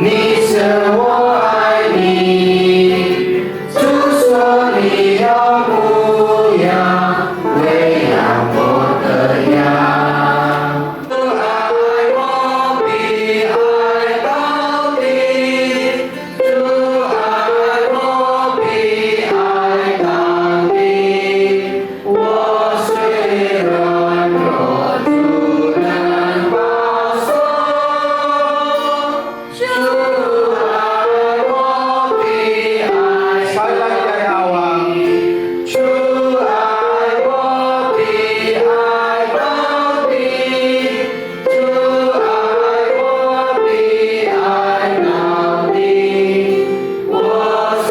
你是我爱你，主说你要牧养，喂养我的羊。主爱我比爱到底，主爱我比爱到底。我虽软弱，主能保守。主爱我比爱Sekali lagi dari awal.主爱我比爱到底，主爱我比爱到底。我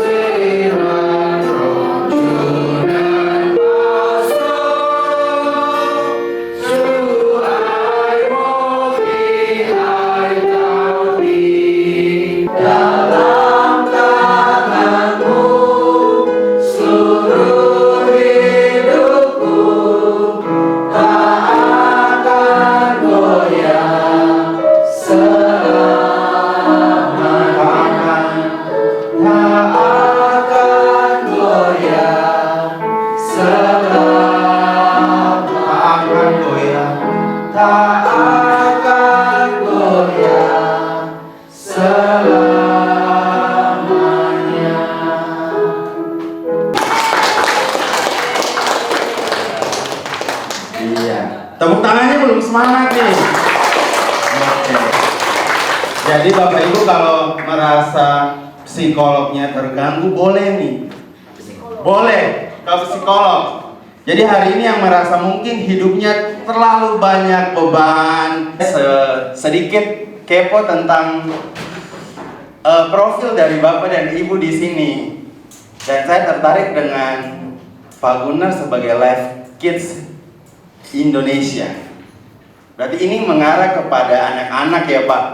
虽软弱，主能保守。主爱我比爱到底。Dalam tanganmu seluruh hidupku tak akan goyah selamanya, tak akan goyah selamanya, tak akan goyah selamanya. Iya. Tepuk tangannya belum semangat nih. Oke. Jadi Bapak Ibu kalau merasa psikolognya terganggu boleh nih. Boleh ke psikolog. Jadi hari ini yang merasa mungkin hidupnya terlalu banyak beban, sedikit kepo tentang profil dari Bapak dan Ibu di sini. Dan saya tertarik dengan Pak Gunnar sebagai Life Kids Indonesia. Berarti ini mengarah kepada anak-anak ya Pak.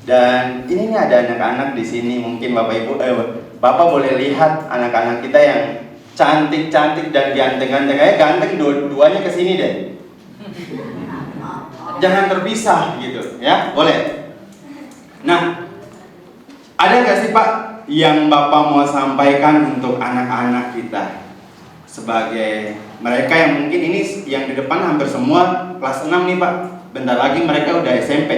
Dan ini nih ada anak-anak di sini. Mungkin Bapak boleh lihat anak-anak kita yang cantik-cantik dan ganteng-ganteng. Ganteng dua-duanya ke sini deh. Jangan terpisah gitu ya, boleh. Nah, ada nggak sih Pak yang Bapak mau sampaikan untuk anak-anak kita? Sebagai mereka yang mungkin ini yang di depan hampir semua kelas 6 nih Pak. Bentar lagi mereka udah SMP.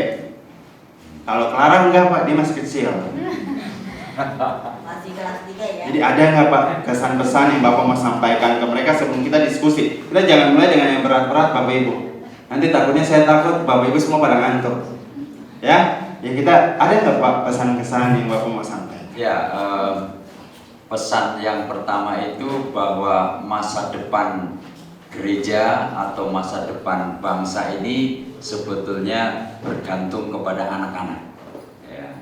Kalau Clara enggak Pak, dia masih kecil. Masih kelas 3 ya. Jadi ada nggak Pak kesan-pesan yang Bapak mau sampaikan ke mereka sebelum kita diskusi? Kita jangan mulai dengan yang berat-berat Bapak Ibu. Nanti takutnya saya takut Bapak Ibu semua pada ngantuk. Ya kita ada nggak Pak pesan-kesan yang Bapak mau sampaikan? Ya, pesan yang pertama itu bahwa masa depan gereja atau masa depan bangsa ini sebetulnya bergantung kepada anak-anak. Ya.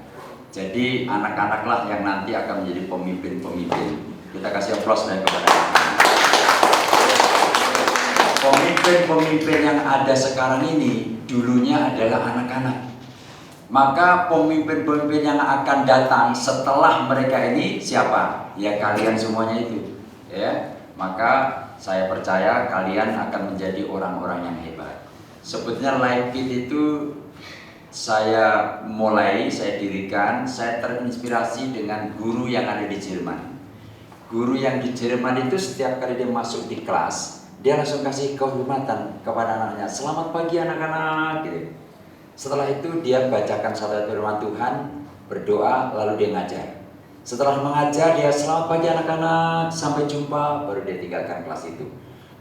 Jadi anak-anaklah yang nanti akan menjadi pemimpin-pemimpin. Kita kasih aplaus dari kepada anak-anak. Pemimpin-pemimpin yang ada sekarang ini dulunya adalah anak-anak. Maka pemimpin-pemimpin yang akan datang setelah mereka ini siapa? Ya kalian semuanya itu. Ya, maka saya percaya kalian akan menjadi orang-orang yang hebat. Sebetulnya Life Kids itu saya dirikan, saya terinspirasi dengan guru yang ada di Jerman. Guru yang di Jerman itu setiap kali dia masuk di kelas, dia langsung kasih kehormatan kepada anaknya. Selamat pagi anak-anak gitu. Setelah itu dia bacakan satu firman Tuhan, berdoa, lalu dia ngajar. Setelah mengajar dia selamat pagi anak-anak, sampai jumpa, baru dia tinggalkan kelas itu.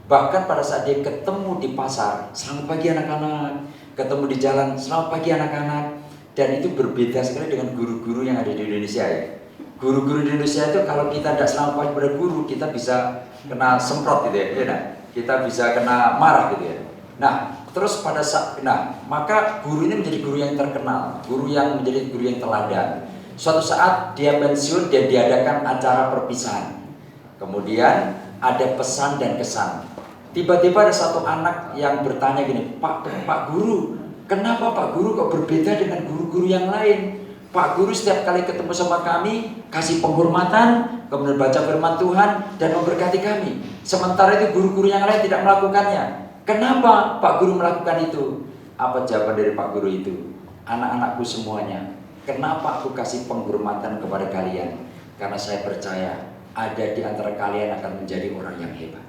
Bahkan pada saat dia ketemu di pasar, selamat pagi anak-anak, ketemu di jalan, selamat pagi anak-anak. Dan itu berbeda sekali dengan guru-guru yang ada di Indonesia ya. Guru-guru di Indonesia itu kalau kita tidak selamat pagi pada guru, kita bisa kena semprot gitu ya, kita bisa kena marah gitu ya. Nah, terus pada saat, maka guru ini menjadi guru yang terkenal, guru yang menjadi guru yang teladan. Suatu saat dia pensiun dan diadakan acara perpisahan. Kemudian ada pesan dan kesan. Tiba-tiba ada satu anak yang bertanya gini, Pak Guru, kenapa Pak Guru kok berbeda dengan guru-guru yang lain? Pak Guru setiap kali ketemu sama kami, kasih penghormatan, kemudian baca firman Tuhan, dan memberkati kami. Sementara itu guru-guru yang lain tidak melakukannya. Kenapa Pak Guru melakukan itu? Apa jawaban dari Pak Guru itu? Anak-anakku semuanya, Kenapa aku kasih penghormatan kepada kalian? Karena saya percaya ada di antara kalian akan menjadi orang yang hebat.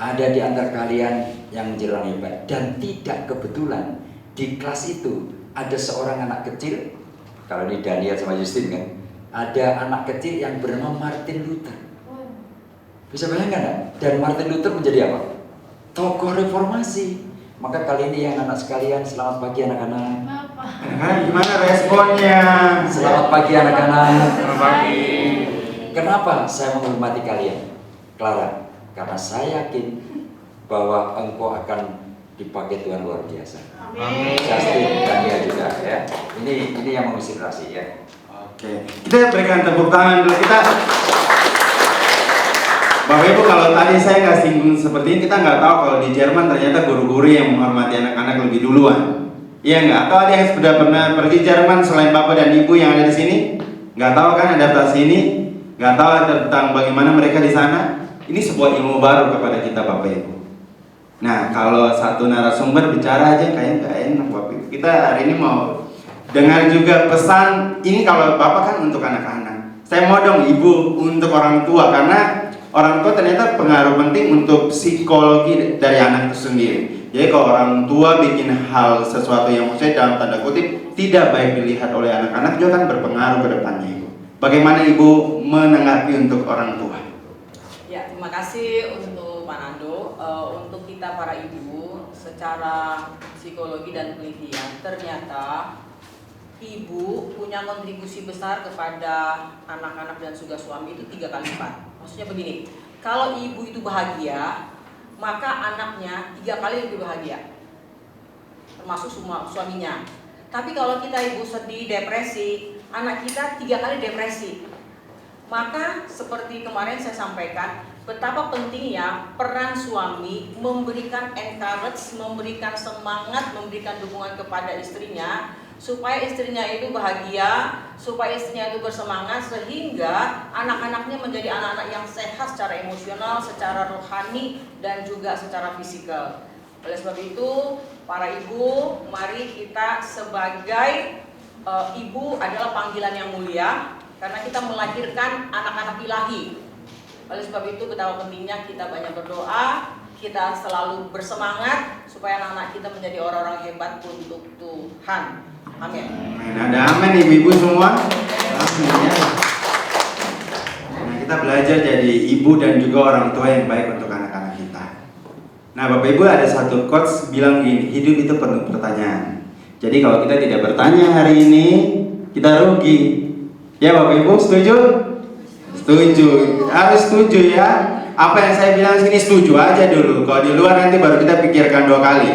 Ada di antara kalian yang menjadi orang hebat. Dan tidak kebetulan di kelas itu ada seorang anak kecil. Kalau ini Daniel sama Justin kan, ada anak kecil yang bernama Martin Luther. Bisa bayangkan kan? Dan Martin Luther menjadi apa? Tokoh reformasi. Maka kali ini yang anak sekalian, selamat pagi anak-anak. Gimana responnya? Selamat pagi anak-anak. Selamat pagi. Kenapa saya menghormati kalian? Clara, karena saya yakin bahwa engkau akan dipakai Tuhan luar biasa. Amin. Justin, Daniel juga ya. Ini yang menginspirasi ya. Oke, kita berikan tepuk tangan dulu kita. Bapak Ibu, kalau tadi saya nggak singgung seperti ini, kita nggak tahu kalau di Jerman ternyata guru-guru yang menghormati anak-anak lebih duluan. Iya nggak? Atau ada yang sudah pernah pergi Jerman selain Bapak dan Ibu yang ada di sini? Nggak tahu kan adaptasi ini? Nggak tahu tentang bagaimana mereka di sana? Ini sebuah ilmu baru kepada kita Bapak Ibu. Nah, kalau satu narasumber bicara aja kayaknya nggak enak Bapak Ibu. Kita hari ini mau dengar juga pesan. Ini kalau Bapak kan untuk anak-anak. Saya mau dong Ibu untuk orang tua, karena orang tua ternyata pengaruh penting untuk psikologi dari anak itu sendiri. Jadi kalau orang tua bikin hal sesuatu yang maksudnya dalam tanda kutip tidak baik dilihat oleh anak-anak, juga kan berpengaruh ke depannya Ibu. Bagaimana Ibu menanggapi untuk orang tua? Ya, terima kasih untuk Pak Nando. Untuk kita para ibu, secara psikologi dan penelitian, ternyata ibu punya kontribusi besar kepada anak-anak dan juga suami itu 3 kali lipat. Maksudnya begini, kalau ibu itu bahagia, maka anaknya 3 kali lebih bahagia, termasuk semua suaminya. Tapi kalau kita ibu sedih, depresi, anak kita 3 kali depresi. Maka seperti kemarin saya sampaikan, betapa pentingnya peran suami memberikan encourage, memberikan semangat, memberikan dukungan kepada istrinya, supaya istrinya itu bahagia, supaya istrinya itu bersemangat, sehingga anak-anaknya menjadi anak-anak yang sehat secara emosional, secara rohani, dan juga secara fisikal. Oleh sebab itu, para ibu, mari kita sebagai ibu adalah panggilan yang mulia, karena kita melahirkan anak-anak ilahi. Oleh sebab itu, betapa pentingnya kita banyak berdoa, kita selalu bersemangat, supaya anak-anak kita menjadi orang-orang hebat untuk Tuhan. Amin. Ada amin ibu-ibu semua. Amin ya. Nah, kita belajar jadi ibu dan juga orang tua yang baik untuk anak-anak kita. Nah, Bapak Ibu, ada satu quotes bilang gini, hidup itu penuh pertanyaan. Jadi kalau kita tidak bertanya hari ini, kita rugi. Ya Bapak Ibu, setuju? Setuju. Harus setuju ya. Apa yang saya bilang sini setuju aja dulu. Kalau di luar nanti baru kita pikirkan 2 kali.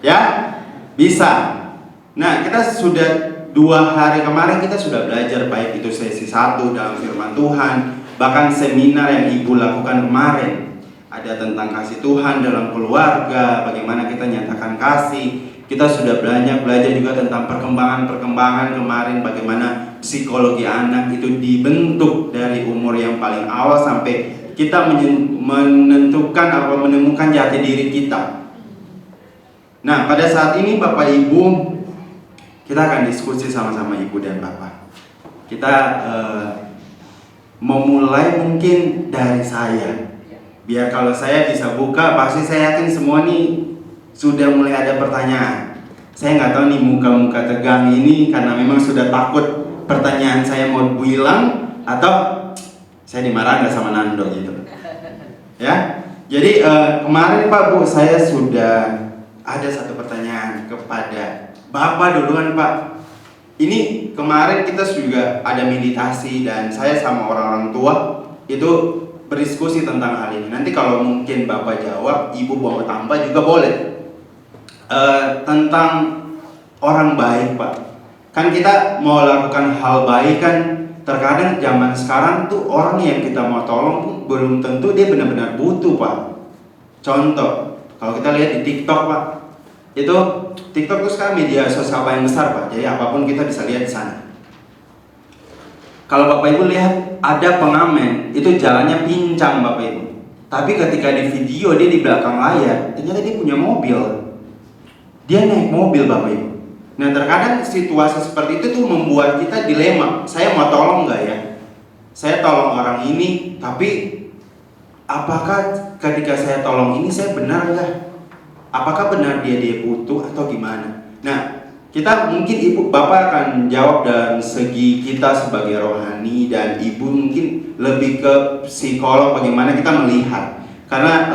Ya? Bisa. Nah, kita sudah 2 hari kemarin kita sudah belajar, baik itu sesi 1 dalam firman Tuhan, bahkan seminar yang Ibu lakukan kemarin. Ada tentang kasih Tuhan dalam keluarga, bagaimana kita nyatakan kasih. Kita sudah belajar juga tentang perkembangan kemarin, bagaimana psikologi anak itu dibentuk dari umur yang paling awal sampai kita menentukan atau menemukan jati diri kita. Nah, pada saat ini Bapak Ibu, kita akan diskusi sama-sama Ibu dan Bapak. Kita memulai mungkin dari saya. Biar kalau saya bisa buka, pasti saya yakin semua nih sudah mulai ada pertanyaan. Saya nggak tahu nih muka-muka tegang ini karena memang sudah takut pertanyaan saya mau bilang, atau saya dimarahin nggak sama Nando gitu. Ya, jadi kemarin Pak Bu, saya sudah ada satu pertanyaan kepada Bapak duluan Pak. Ini kemarin kita juga ada meditasi dan saya sama orang-orang tua itu berdiskusi tentang hal ini. Nanti kalau mungkin Bapak jawab, Ibu mau tambah juga boleh. Tentang orang baik Pak. Kan kita mau lakukan hal baik kan, terkadang zaman sekarang tuh orang yang kita mau tolong pun belum tentu dia benar-benar butuh Pak. Contoh, kalau kita lihat di TikTok Pak, itu TikTok itu sekarang media sosial paling besar Pak. Jadi apapun kita bisa lihat di sana. Kalau Bapak Ibu lihat ada pengamen itu jalannya pincang Bapak Ibu. Tapi ketika di video dia di belakang layar, ternyata dia punya mobil. Dia naik mobil Bapak Ibu. Nah terkadang situasi seperti itu tuh membuat kita dilema. Saya mau tolong nggak ya? Saya tolong orang ini, tapi apakah ketika saya tolong ini saya benar nggak? Apakah benar dia butuh atau gimana? Nah, kita mungkin ibu bapak akan jawab dari segi kita sebagai rohani, dan ibu mungkin lebih ke psikolog bagaimana kita melihat. Karena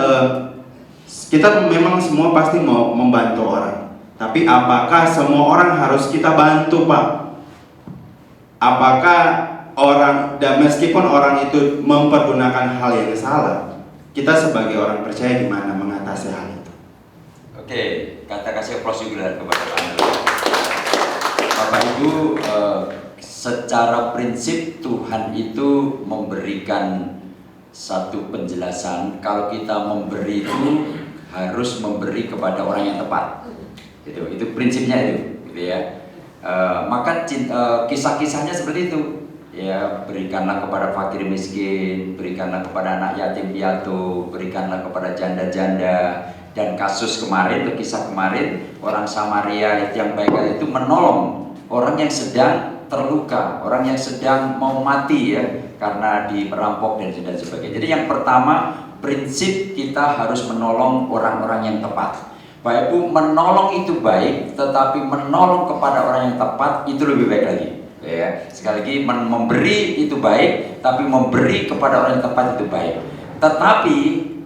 kita memang semua pasti mau membantu orang. Tapi apakah semua orang harus kita bantu, Pak? Apakah orang, dan meskipun orang itu mempergunakan hal yang salah, kita sebagai orang percaya gimana mengatasi hal itu? Oke, kata kasih prosedural kepada Pak Ando. Bapak Ibu, secara prinsip Tuhan itu memberikan satu penjelasan kalau kita memberi itu harus memberi kepada orang yang tepat. Itu prinsipnya itu, gitu ya. Maka kisah-kisahnya seperti itu. Ya, berikanlah kepada fakir miskin, berikanlah kepada anak yatim piatu, berikanlah kepada janda-janda. Dan kasus kemarin, itu kisah kemarin, orang Samaria yang baik itu menolong orang yang sedang terluka, orang yang sedang mau mati ya, karena diperampok dan sebagainya. Jadi yang pertama, prinsip kita harus menolong orang-orang yang tepat. Bapak Ibu, menolong itu baik, tetapi menolong kepada orang yang tepat itu lebih baik lagi. Ya, sekali lagi memberi itu baik, tapi memberi kepada orang yang tepat itu baik. Tetapi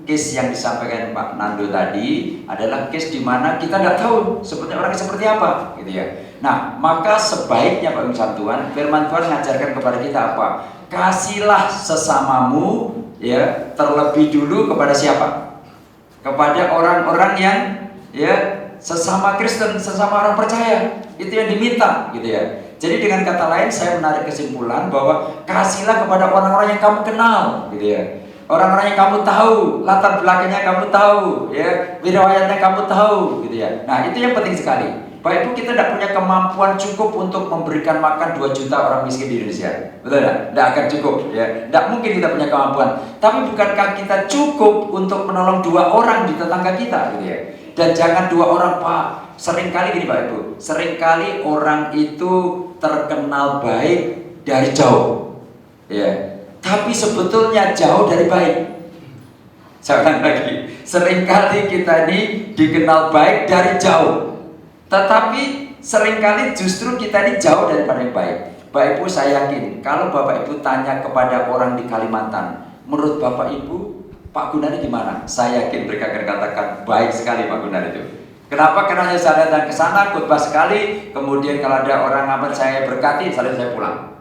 case yang disampaikan Pak Nando tadi adalah case di mana kita tidak tahu sebenarnya orangnya seperti apa, gitu ya. Nah, maka sebaiknya Pak Tuhan, firman Tuhan mengajarkan kepada kita apa? Kasihlah sesamamu, ya, terlebih dulu kepada siapa? Kepada orang-orang yang, ya, sesama Kristen, sesama orang percaya. Itu yang diminta, gitu ya. Jadi dengan kata lain saya menarik kesimpulan bahwa kasihlah kepada orang-orang yang kamu kenal, gitu ya. Orang-orang yang kamu tahu, latar belakangnya kamu tahu, ya, riwayatnya kamu tahu, gitu ya. Nah, itu yang penting sekali. Bapak Ibu, kita tidak punya kemampuan cukup untuk memberikan makan 2 juta orang miskin di Indonesia. Betul tidak? Tidak akan cukup, ya. Tidak mungkin kita punya kemampuan. Tapi bukankah kita cukup untuk menolong 2 orang di tetangga kita, gitu ya. Dan jangan 2 orang, Pak. Seringkali gini Pak Ibu, seringkali orang itu terkenal baik dari jauh, ya. Tapi sebetulnya jauh dari baik. Saya ulang lagi, seringkali kita ini dikenal baik dari jauh, tetapi seringkali justru kita ini jauh daripada yang baik. Bapak Ibu, saya yakin kalau Bapak Ibu tanya kepada orang di Kalimantan, menurut Bapak Ibu Pak Gunari gimana? Saya yakin mereka akan katakan baik sekali Pak Gunari itu. Kenapa? Karena saya datang ke sana khotbah sekali, kemudian kalau ada orang ngabar saya berkati, saya pulang.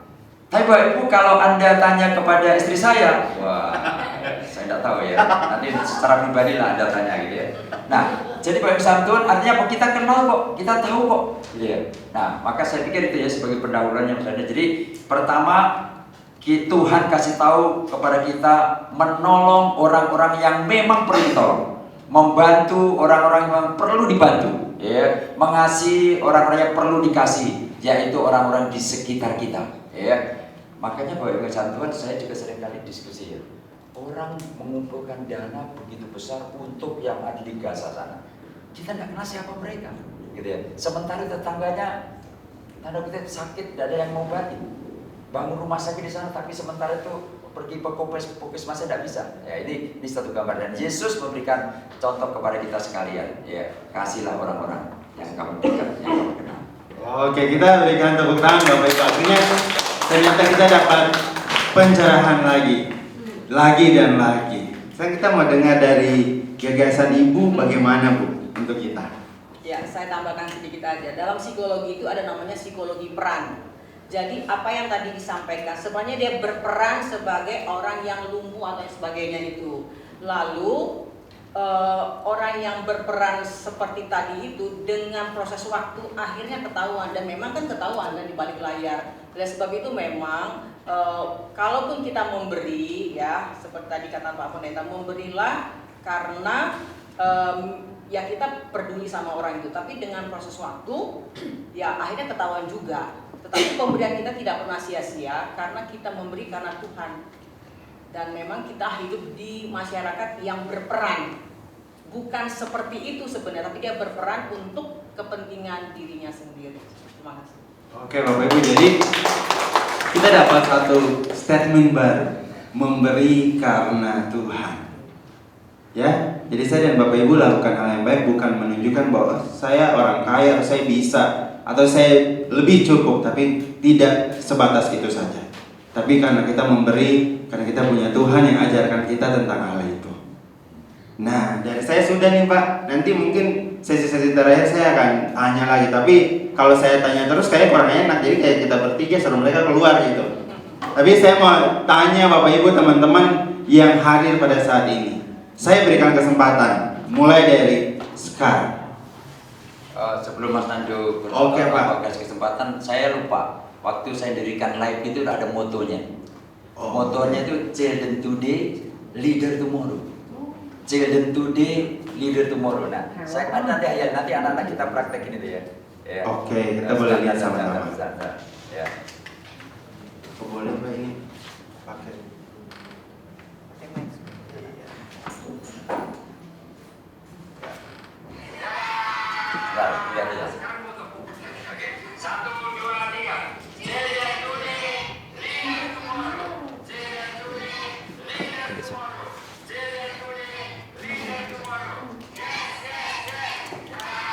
Tapi Bapak Ibu, kalau Anda tanya kepada istri saya, wah, saya tidak tahu ya. Nanti secara pribadi lah Anda tanya, gitu ya. Nah, jadi Bapak Ibu Tuhan, artinya apa? Kita kenal kok, kita tahu kok, gitu ya. Nah, maka saya pikir itu ya sebagai pendahuluan yang ada. Jadi pertama, Tuhan kasih tahu kepada kita menolong orang-orang yang memang perlu ditolong, membantu orang-orang yang perlu dibantu, ya, mengasihi orang-orang yang perlu dikasih, yaitu orang-orang di sekitar kita, ya. Makanya Bapak Ibu Tuhan, saya juga sering kali diskusi ya. Orang mengumpulkan dana begitu besar untuk yang ada di Gaza sana. Kita tidak kenal siapa mereka, gitu ya. Sementara tetangganya, tanda kutip sakit, tidak ada yang mau mengobati. Bangun rumah sakit di sana, tapi sementara itu pergi ke puskesmasnya tidak bisa. Ya, ini satu gambar, dan Yesus memberikan contoh kepada kita sekalian. Ya, kasihlah orang-orang yang kamu dekat, yang kamu kenal. Oke, kita berikan tepuk tangan Bapak Ibu. Artinya ternyata kita dapat pencerahan lagi dan lagi. Sekarang kita mau dengar dari gagasan Ibu bagaimana Bu untuk kita. Ya, saya tambahkan sedikit aja. Dalam psikologi itu ada namanya psikologi peran. Jadi apa yang tadi disampaikan, sebenarnya dia berperan sebagai orang yang lumpuh atau sebagainya itu. Lalu orang yang berperan seperti tadi itu dengan proses waktu akhirnya ketahuan, dan memang kan ketahuan dan di balik layar. Oleh sebab itu memang kalaupun kita memberi, ya seperti tadi kata Pak Pendeta, memberilah karena ya kita peduli sama orang itu. Tapi dengan proses waktu ya akhirnya ketahuan juga. Tetapi pemberian kita tidak pernah sia-sia karena kita memberi karena Tuhan. Dan memang kita hidup di masyarakat yang berperan. Bukan seperti itu sebenarnya, tapi dia berperan untuk kepentingan dirinya sendiri. Terima kasih. Oke Bapak Ibu, jadi kita dapat satu statement baru, memberi karena Tuhan. Ya, jadi saya dan Bapak Ibu lakukan hal yang baik bukan menunjukkan bahwa saya orang kaya, saya bisa, atau saya lebih cukup, tapi tidak sebatas itu saja. Tapi karena kita memberi, karena kita punya Tuhan yang ajarkan kita tentang hal itu. Nah, dari saya sudah nih Pak. Nanti mungkin sesi-sesi terakhir saya akan tanya lagi. Tapi kalau saya tanya terus kayak kurang enak. Jadi kayak kita bertiga suruh mereka keluar gitu. Tapi saya mau tanya Bapak Ibu teman-teman yang hadir pada saat ini. Saya berikan kesempatan mulai dari sekarang. Sebelum Mas Nando Oke, Pak. kasih kesempatan, saya lupa waktu saya dirikan live itu ada motonya. Oh. Motonya itu Children Today, Leader Tomorrow. Children Today, Leader Tomorrow. Nah, saya nanti anak-anak kita praktekin itu ya. Ya. Oke, kita boleh lihat sama-sama. Ya. Boleh Pak ini pakai. Nah, lihat aja.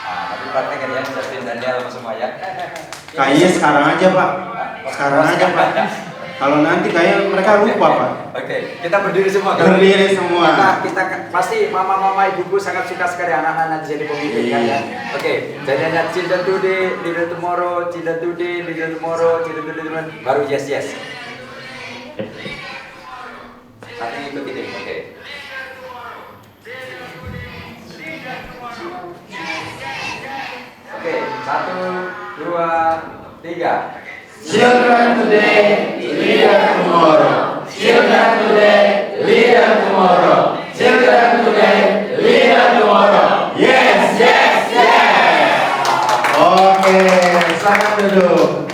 Nanti praktekin ya, Justin dan Daniel semua ya. Kayaknya sekarang aja Pak. Sekarang aja Pak. Kalau nanti kayak mereka lupa Pak. Oke, kita berdiri semua. Berdiri semua. Kita pasti mama-mama ibu-ibu sangat suka sekali anak-anak jadi pemimpin kan ya. Oke, jadi ada Children Today, Leader Tomorrow, Children Today, Leader Tomorrow, Children Today, baru yes. Nanti ikut ini, oke. Oke, 1, 2, 3. Children today, leader tomorrow. Children today, leader tomorrow. Children today, leader tomorrow. Yes. Oke, silakan duduk.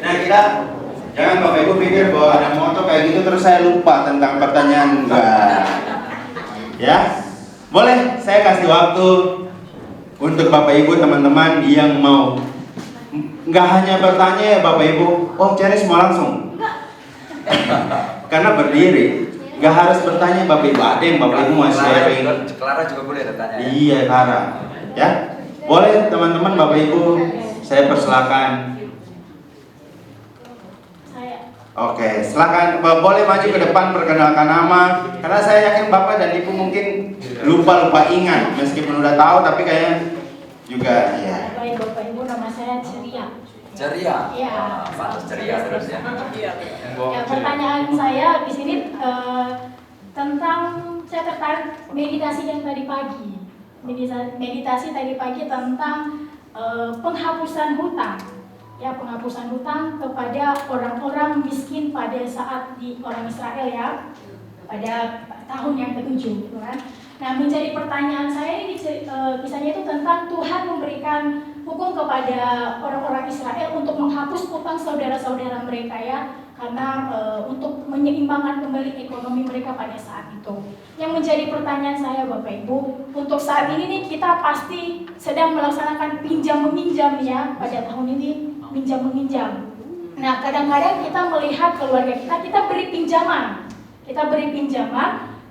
Nah kita jangan Bapak Ibu pikir bahwa ada moto kayak gitu terus saya lupa tentang pertanyaan enggak. Ya, boleh saya kasih waktu untuk Bapak Ibu teman-teman yang mau. Nggak hanya bertanya ya Bapak Ibu, oh cari semua langsung. Karena berdiri, nggak harus bertanya Bapak Ibu. Ada yang Bapak Ibu mau sharing. Clara juga boleh tanya. Iya Clara, ya boleh teman-teman Bapak Ibu, saya persilakan. Oke, silakan boleh maju ke depan perkenalkan nama. Karena saya yakin Bapak dan Ibu mungkin lupa ingat meskipun udah tahu tapi kayaknya juga ya. Baik Bapak Ibu, nama saya Ceria. Ceria. Iya. Pantas ceria terus ya. Ya, pertanyaan saya di sini tentang saya tertarik meditasi yang tadi pagi. Meditasi tadi pagi tentang penghapusan hutang. Ya, penghapusan hutang kepada orang-orang miskin pada saat di orang Israel ya. Pada tahun yang ke-7 gitu kan. Nah, menjadi pertanyaan saya ini kisahnya itu tentang Tuhan memberikan hukum kepada orang-orang Israel untuk menghapus utang saudara-saudara mereka ya, karena untuk menyeimbangkan kembali ekonomi mereka pada saat itu. Yang menjadi pertanyaan saya Bapak Ibu, untuk saat ini nih kita pasti sedang melaksanakan pinjam meminjam ya, pada tahun ini pinjam meminjam. Nah, kadang-kadang kita melihat keluarga kita beri pinjaman.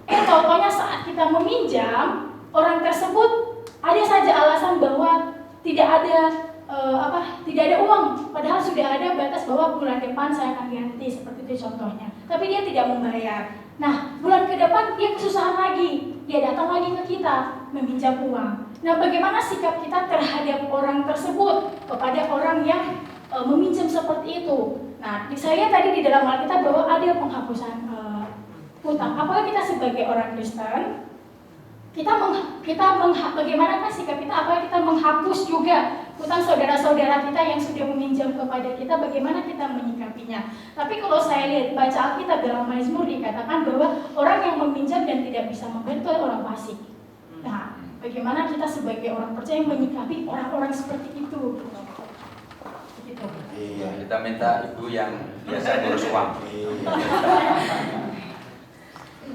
Contohnya saat kita meminjam, orang tersebut ada saja alasan bahwa tidak ada uang, padahal sudah ada batas bahwa bulan depan saya akan ganti, seperti itu contohnya. Tapi dia tidak membayar. Nah, bulan ke depan dia kesusahan lagi, dia datang lagi ke kita meminjam uang. Nah, bagaimana sikap kita terhadap orang tersebut kepada orang yang meminjam seperti itu? Nah, saya tadi di dalam Alkitab bahwa ada penghapusan hutang. Apakah kita sebagai orang Kristen bagaimanakah sikap kita? Apakah kita menghapus juga hutang saudara-saudara kita yang sudah meminjam kepada kita? Bagaimana kita menyikapinya? Tapi kalau saya lihat baca Alkitab dalam Mazmur dikatakan bahwa orang yang meminjam dan tidak bisa membayar itu orang fasik. Nah, bagaimana kita sebagai orang percaya menyikapi orang-orang seperti itu? Begitu. Iya. Kita minta ibu yang biasa ngurus uang.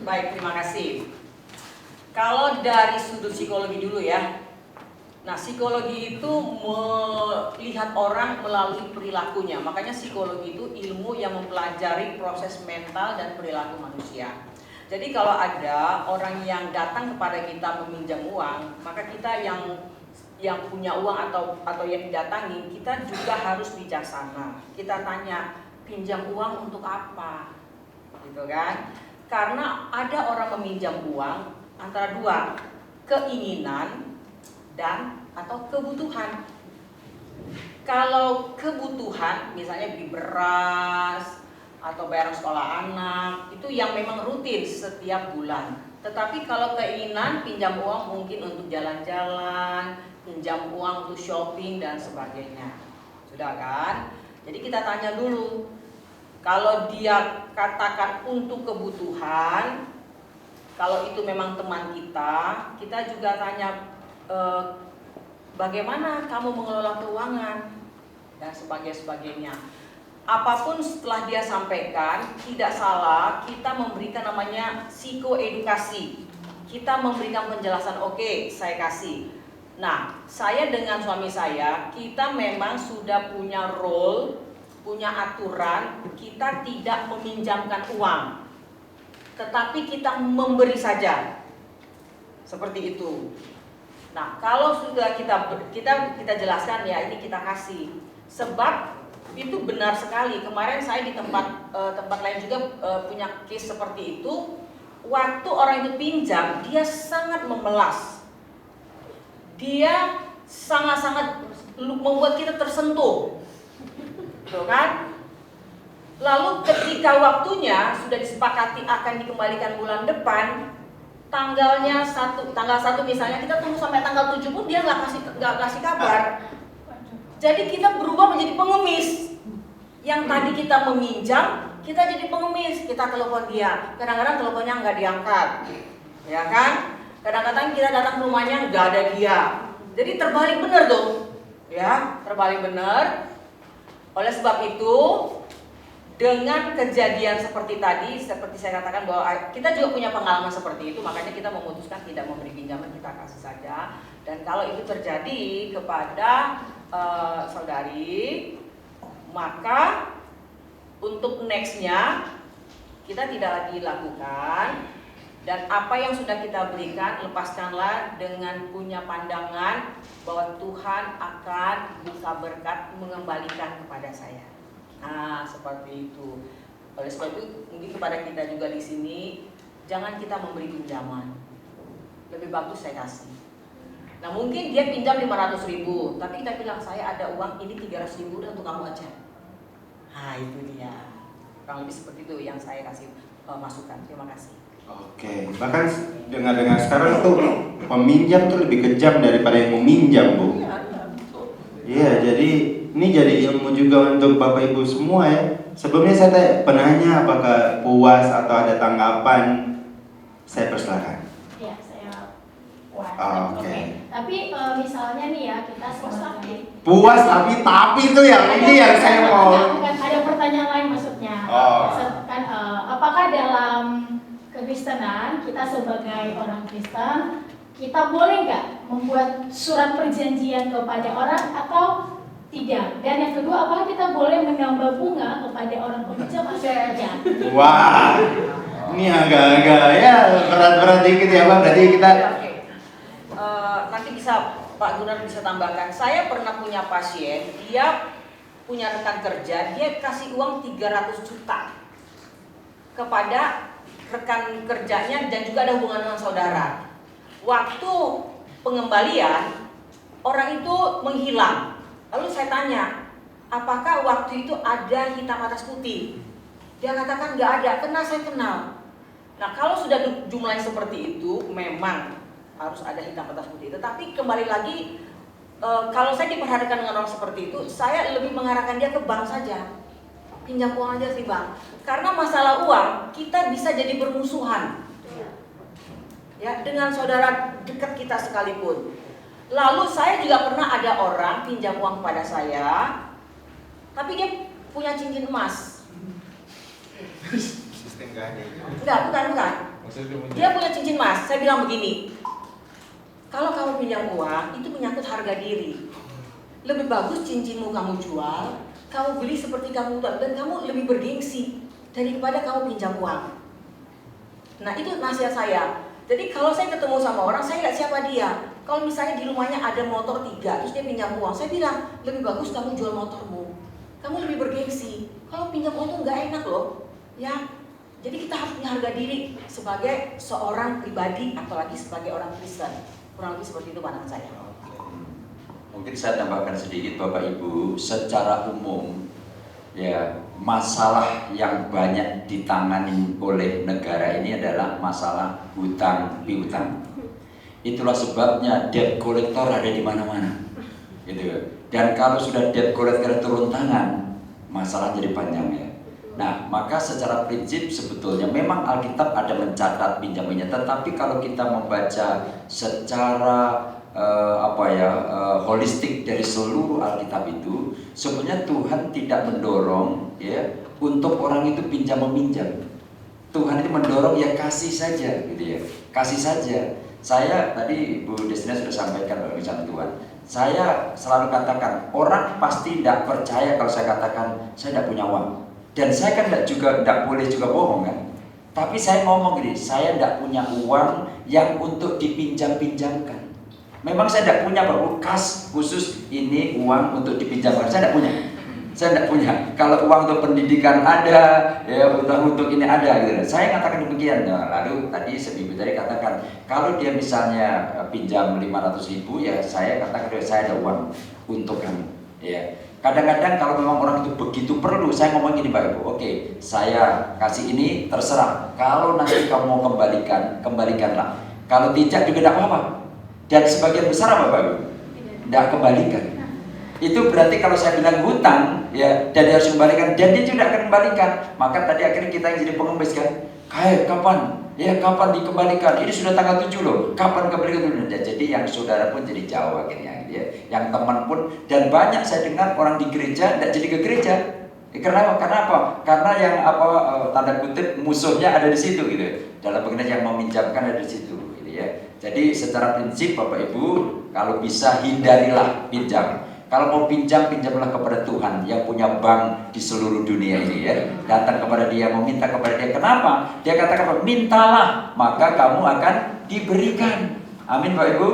Baik, terima kasih. Kalau dari sudut psikologi dulu ya, Nah, psikologi itu melihat orang melalui perilakunya. Makanya psikologi itu ilmu yang mempelajari proses mental dan perilaku manusia. Jadi kalau ada orang yang datang kepada kita meminjam uang, maka kita yang punya uang atau yang didatangi, kita juga harus bijaksana. Kita tanya, pinjam uang untuk apa? Gitu kan? Karena ada orang meminjam uang antara dua, keinginan dan atau kebutuhan. Kalau kebutuhan, misalnya beli beras atau bayar sekolah anak, itu yang memang rutin setiap bulan. Tetapi kalau keinginan, pinjam uang mungkin untuk jalan-jalan, pinjam uang untuk shopping dan sebagainya. Sudah kan? Jadi kita tanya dulu. Kalau dia katakan untuk kebutuhan, kalau itu memang teman kita juga tanya bagaimana kamu mengelola keuangan dan sebagainya. Apapun setelah dia sampaikan, tidak salah kita memberikan namanya psikoedukasi. Kita memberikan penjelasan, oke, saya kasih. Nah, saya dengan suami saya, kita memang sudah punya role, punya aturan, kita tidak meminjamkan uang, tetapi kita memberi saja, seperti itu. Nah, kalau sudah kita jelaskan ya ini kita kasih, sebab itu benar sekali. Kemarin saya di tempat lain juga punya case seperti itu. Waktu orang itu pinjam, dia sangat memelas, dia sangat-sangat membuat kita tersentuh, tuh kan? Lalu ketika waktunya sudah disepakati akan dikembalikan bulan depan, tanggal 1 misalnya, kita tunggu sampai tanggal 7 pun dia nggak kasih kabar. Jadi kita berubah menjadi pengemis. Yang tadi kita meminjam, kita jadi pengemis. Kita telepon dia, kadang-kadang teleponnya nggak diangkat, ya kan? Kadang-kadang kita datang ke rumahnya nggak ada dia. Jadi terbalik bener tuh, ya, terbalik bener. Oleh sebab itu, dengan kejadian seperti tadi, seperti saya katakan bahwa kita juga punya pengalaman seperti itu, makanya kita memutuskan tidak memberi pinjaman, kita kasih saja. Dan kalau itu terjadi kepada saudari, maka untuk nextnya kita tidak lagi lakukan, dan apa yang sudah kita berikan lepaskanlah dengan punya pandangan bahwa Tuhan akan buka berkat mengembalikan kepada saya. Nah, seperti itu. Oleh sebab itu mungkin kepada kita juga di sini, jangan kita memberi pinjaman, lebih bagus saya kasih. Nah, mungkin dia pinjam 500.000, tapi kita bilang saya ada uang ini 300.000 udah untuk kamu aja. Nah, itu dia. Kurang lebih seperti itu yang saya kasih masukan. Terima kasih. Oke, bahkan dengar-dengar sekarang tuh peminjam tuh lebih kejam daripada yang meminjam, Bu. Iya, jadi ini jadi ilmu juga untuk Bapak Ibu semua ya. Sebelumnya saya penanya apakah puas atau ada tanggapan, saya persilakan. Ya, saya puas. Oke. Tapi misalnya nih ya, kita sebagai Puas tapi itu yang ini yang saya mau. Bukan, ada pertanyaan lain maksudnya. Oh. Kan, apakah dalam kekristenan kita sebagai orang Kristen, kita boleh nggak membuat surat perjanjian kepada orang atau tidak? Dan yang kedua, apakah kita boleh menambah bunga kepada orang peminjam atau tidak? Wah, ini agak-agak ya berat-berat dikit ya Pak. Berarti kita Oke. Nanti bisa Pak Gunnar bisa tambahkan. Saya pernah punya pasien, dia punya rekan kerja, dia kasih uang 300 juta kepada rekan kerjanya dan juga ada hubungan dengan saudara. Waktu pengembalian, orang itu menghilang. Lalu saya tanya, apakah waktu itu ada hitam atas putih? Dia katakan nggak ada, karena saya kenal. Nah, kalau sudah jumlahnya seperti itu, memang harus ada hitam atas putih. Tetapi kembali lagi, kalau saya diperhatikan dengan orang seperti itu, saya lebih mengarahkan dia ke bank saja. Pinjam uang aja sih Bang. Karena masalah uang, kita bisa jadi bermusuhan. Ya, dengan saudara dekat kita sekalipun. Lalu saya juga pernah ada orang pinjam uang pada saya, tapi dia punya cincin emas. sistem gak ada. Enggak, bukan. Dia punya cincin emas. Saya bilang begini, kalau kamu pinjam uang itu menyangkut harga diri. Lebih bagus cincinmu kamu jual, kamu beli seperti kamu dan kamu lebih bergengsi daripada kamu pinjam uang. Nah itu nasihat saya. Jadi kalau saya ketemu sama orang, saya nggak siapa dia. Kalau misalnya di rumahnya ada motor 3, terus dia pinjam uang, saya bilang lebih bagus kamu jual motormu. Kamu lebih bergengsi. Kalau pinjam uang itu nggak enak loh, ya. Jadi kita harus punya harga diri sebagai seorang pribadi, apalagi sebagai orang Kristen. Kurang lebih seperti itu pandangan saya. Mungkin saya tambahkan sedikit Bapak Ibu, secara umum ya masalah yang banyak ditangani oleh negara ini adalah masalah hutang piutang. Itulah sebabnya debt collector ada di mana-mana, gitu. Dan kalau sudah debt collector turun tangan, masalah jadi panjang ya. Nah, maka secara prinsip sebetulnya memang Alkitab ada mencatat pinjamannya, tetapi kalau kita membaca secara holistik dari seluruh Alkitab itu, sebenarnya Tuhan tidak mendorong ya untuk orang itu pinjam meminjam. Tuhan itu mendorong ya kasih saja gitu ya, kasih saja. Saya tadi Bu Destina sudah sampaikan ucapan Tuhan. Saya selalu katakan orang pasti tidak percaya kalau saya katakan saya tidak punya uang, dan saya kan tidak boleh juga bohong kan. Tapi saya ngomong gini, saya tidak punya uang yang untuk dipinjam-pinjamkan. Memang saya tidak punya kas khusus ini uang untuk dipinjamkan, saya tidak punya. Saya tidak punya. Kalau uang untuk pendidikan ada, ya utang untuk ini ada gitu. Saya katakan demikian. Nah, lalu tadi seminggu tadi katakan kalau dia misalnya pinjam 500.000 ya saya katakan saya ada uang untuk kamu. Ya. Kadang-kadang kalau memang orang itu begitu perlu, saya ngomong gini Pak Ibu, oke, saya kasih ini terserah. Kalau nanti kamu mau kembalikan, kembalikanlah. Kalau tidak juga tidak apa-apa. Dan sebagian besar apa Pak Ibu? Tidak kembalikan. Itu berarti kalau saya bilang hutang ya, dan dia harus kembalikan, dan dia juga akan kembalikan. Maka tadi akhirnya kita yang jadi pengemis kan, kapan? Ya kapan dikembalikan? Ini sudah tanggal 7 loh. Kapan kembalikan dulu? Dan jadi yang saudara pun jadi jauh akhirnya gitu ya. Yang teman pun, dan banyak saya dengar orang di gereja tidak jadi ke gereja. Karena apa? Karena yang tanda kutip musuhnya ada di situ gitu. Dalam pengertian yang meminjamkan ada di situ gitu ya. Jadi secara prinsip Bapak Ibu, kalau bisa hindarilah pinjam. Kalau mau pinjam, pinjamlah kepada Tuhan yang punya bank di seluruh dunia ini ya. Datang kepada Dia, meminta kepada Dia. Kenapa? Dia katakan, mintalah, maka kamu akan diberikan. Amin Bapak Ibu.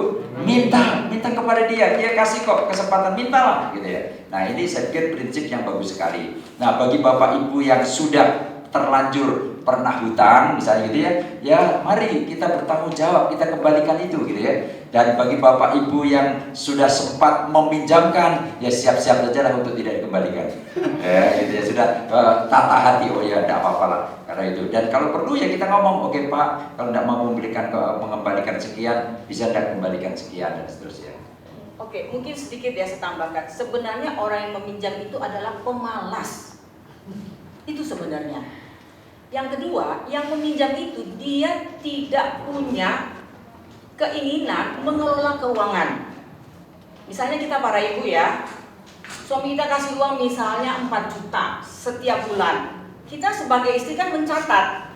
Minta kepada Dia. Dia kasih kok kesempatan, mintalah gitu ya. Nah ini saya pikir prinsip yang bagus sekali. Nah bagi Bapak Ibu yang sudah terlanjur pernah hutang misalnya gitu ya, ya mari kita bertanggung jawab, kita kembalikan itu gitu ya. Dan bagi Bapak Ibu yang sudah sempat meminjamkan, ya siap-siap saja lah untuk tidak dikembalikan. Ya gitu ya, sudah tata hati, oh ya tidak apa-apa lah karena itu. Dan kalau perlu ya kita ngomong, oke Pak, kalau tidak mau mengembalikan sekian, bisa tidak kembalikan sekian dan seterusnya. Oke, mungkin sedikit ya saya tambahkan. Sebenarnya orang yang meminjam itu adalah pemalas. Itu sebenarnya. Yang kedua, yang meminjam itu dia tidak punya keinginan mengelola keuangan. Misalnya kita para ibu ya, suami kita kasih uang misalnya 4 juta setiap bulan. Kita sebagai istri kan mencatat,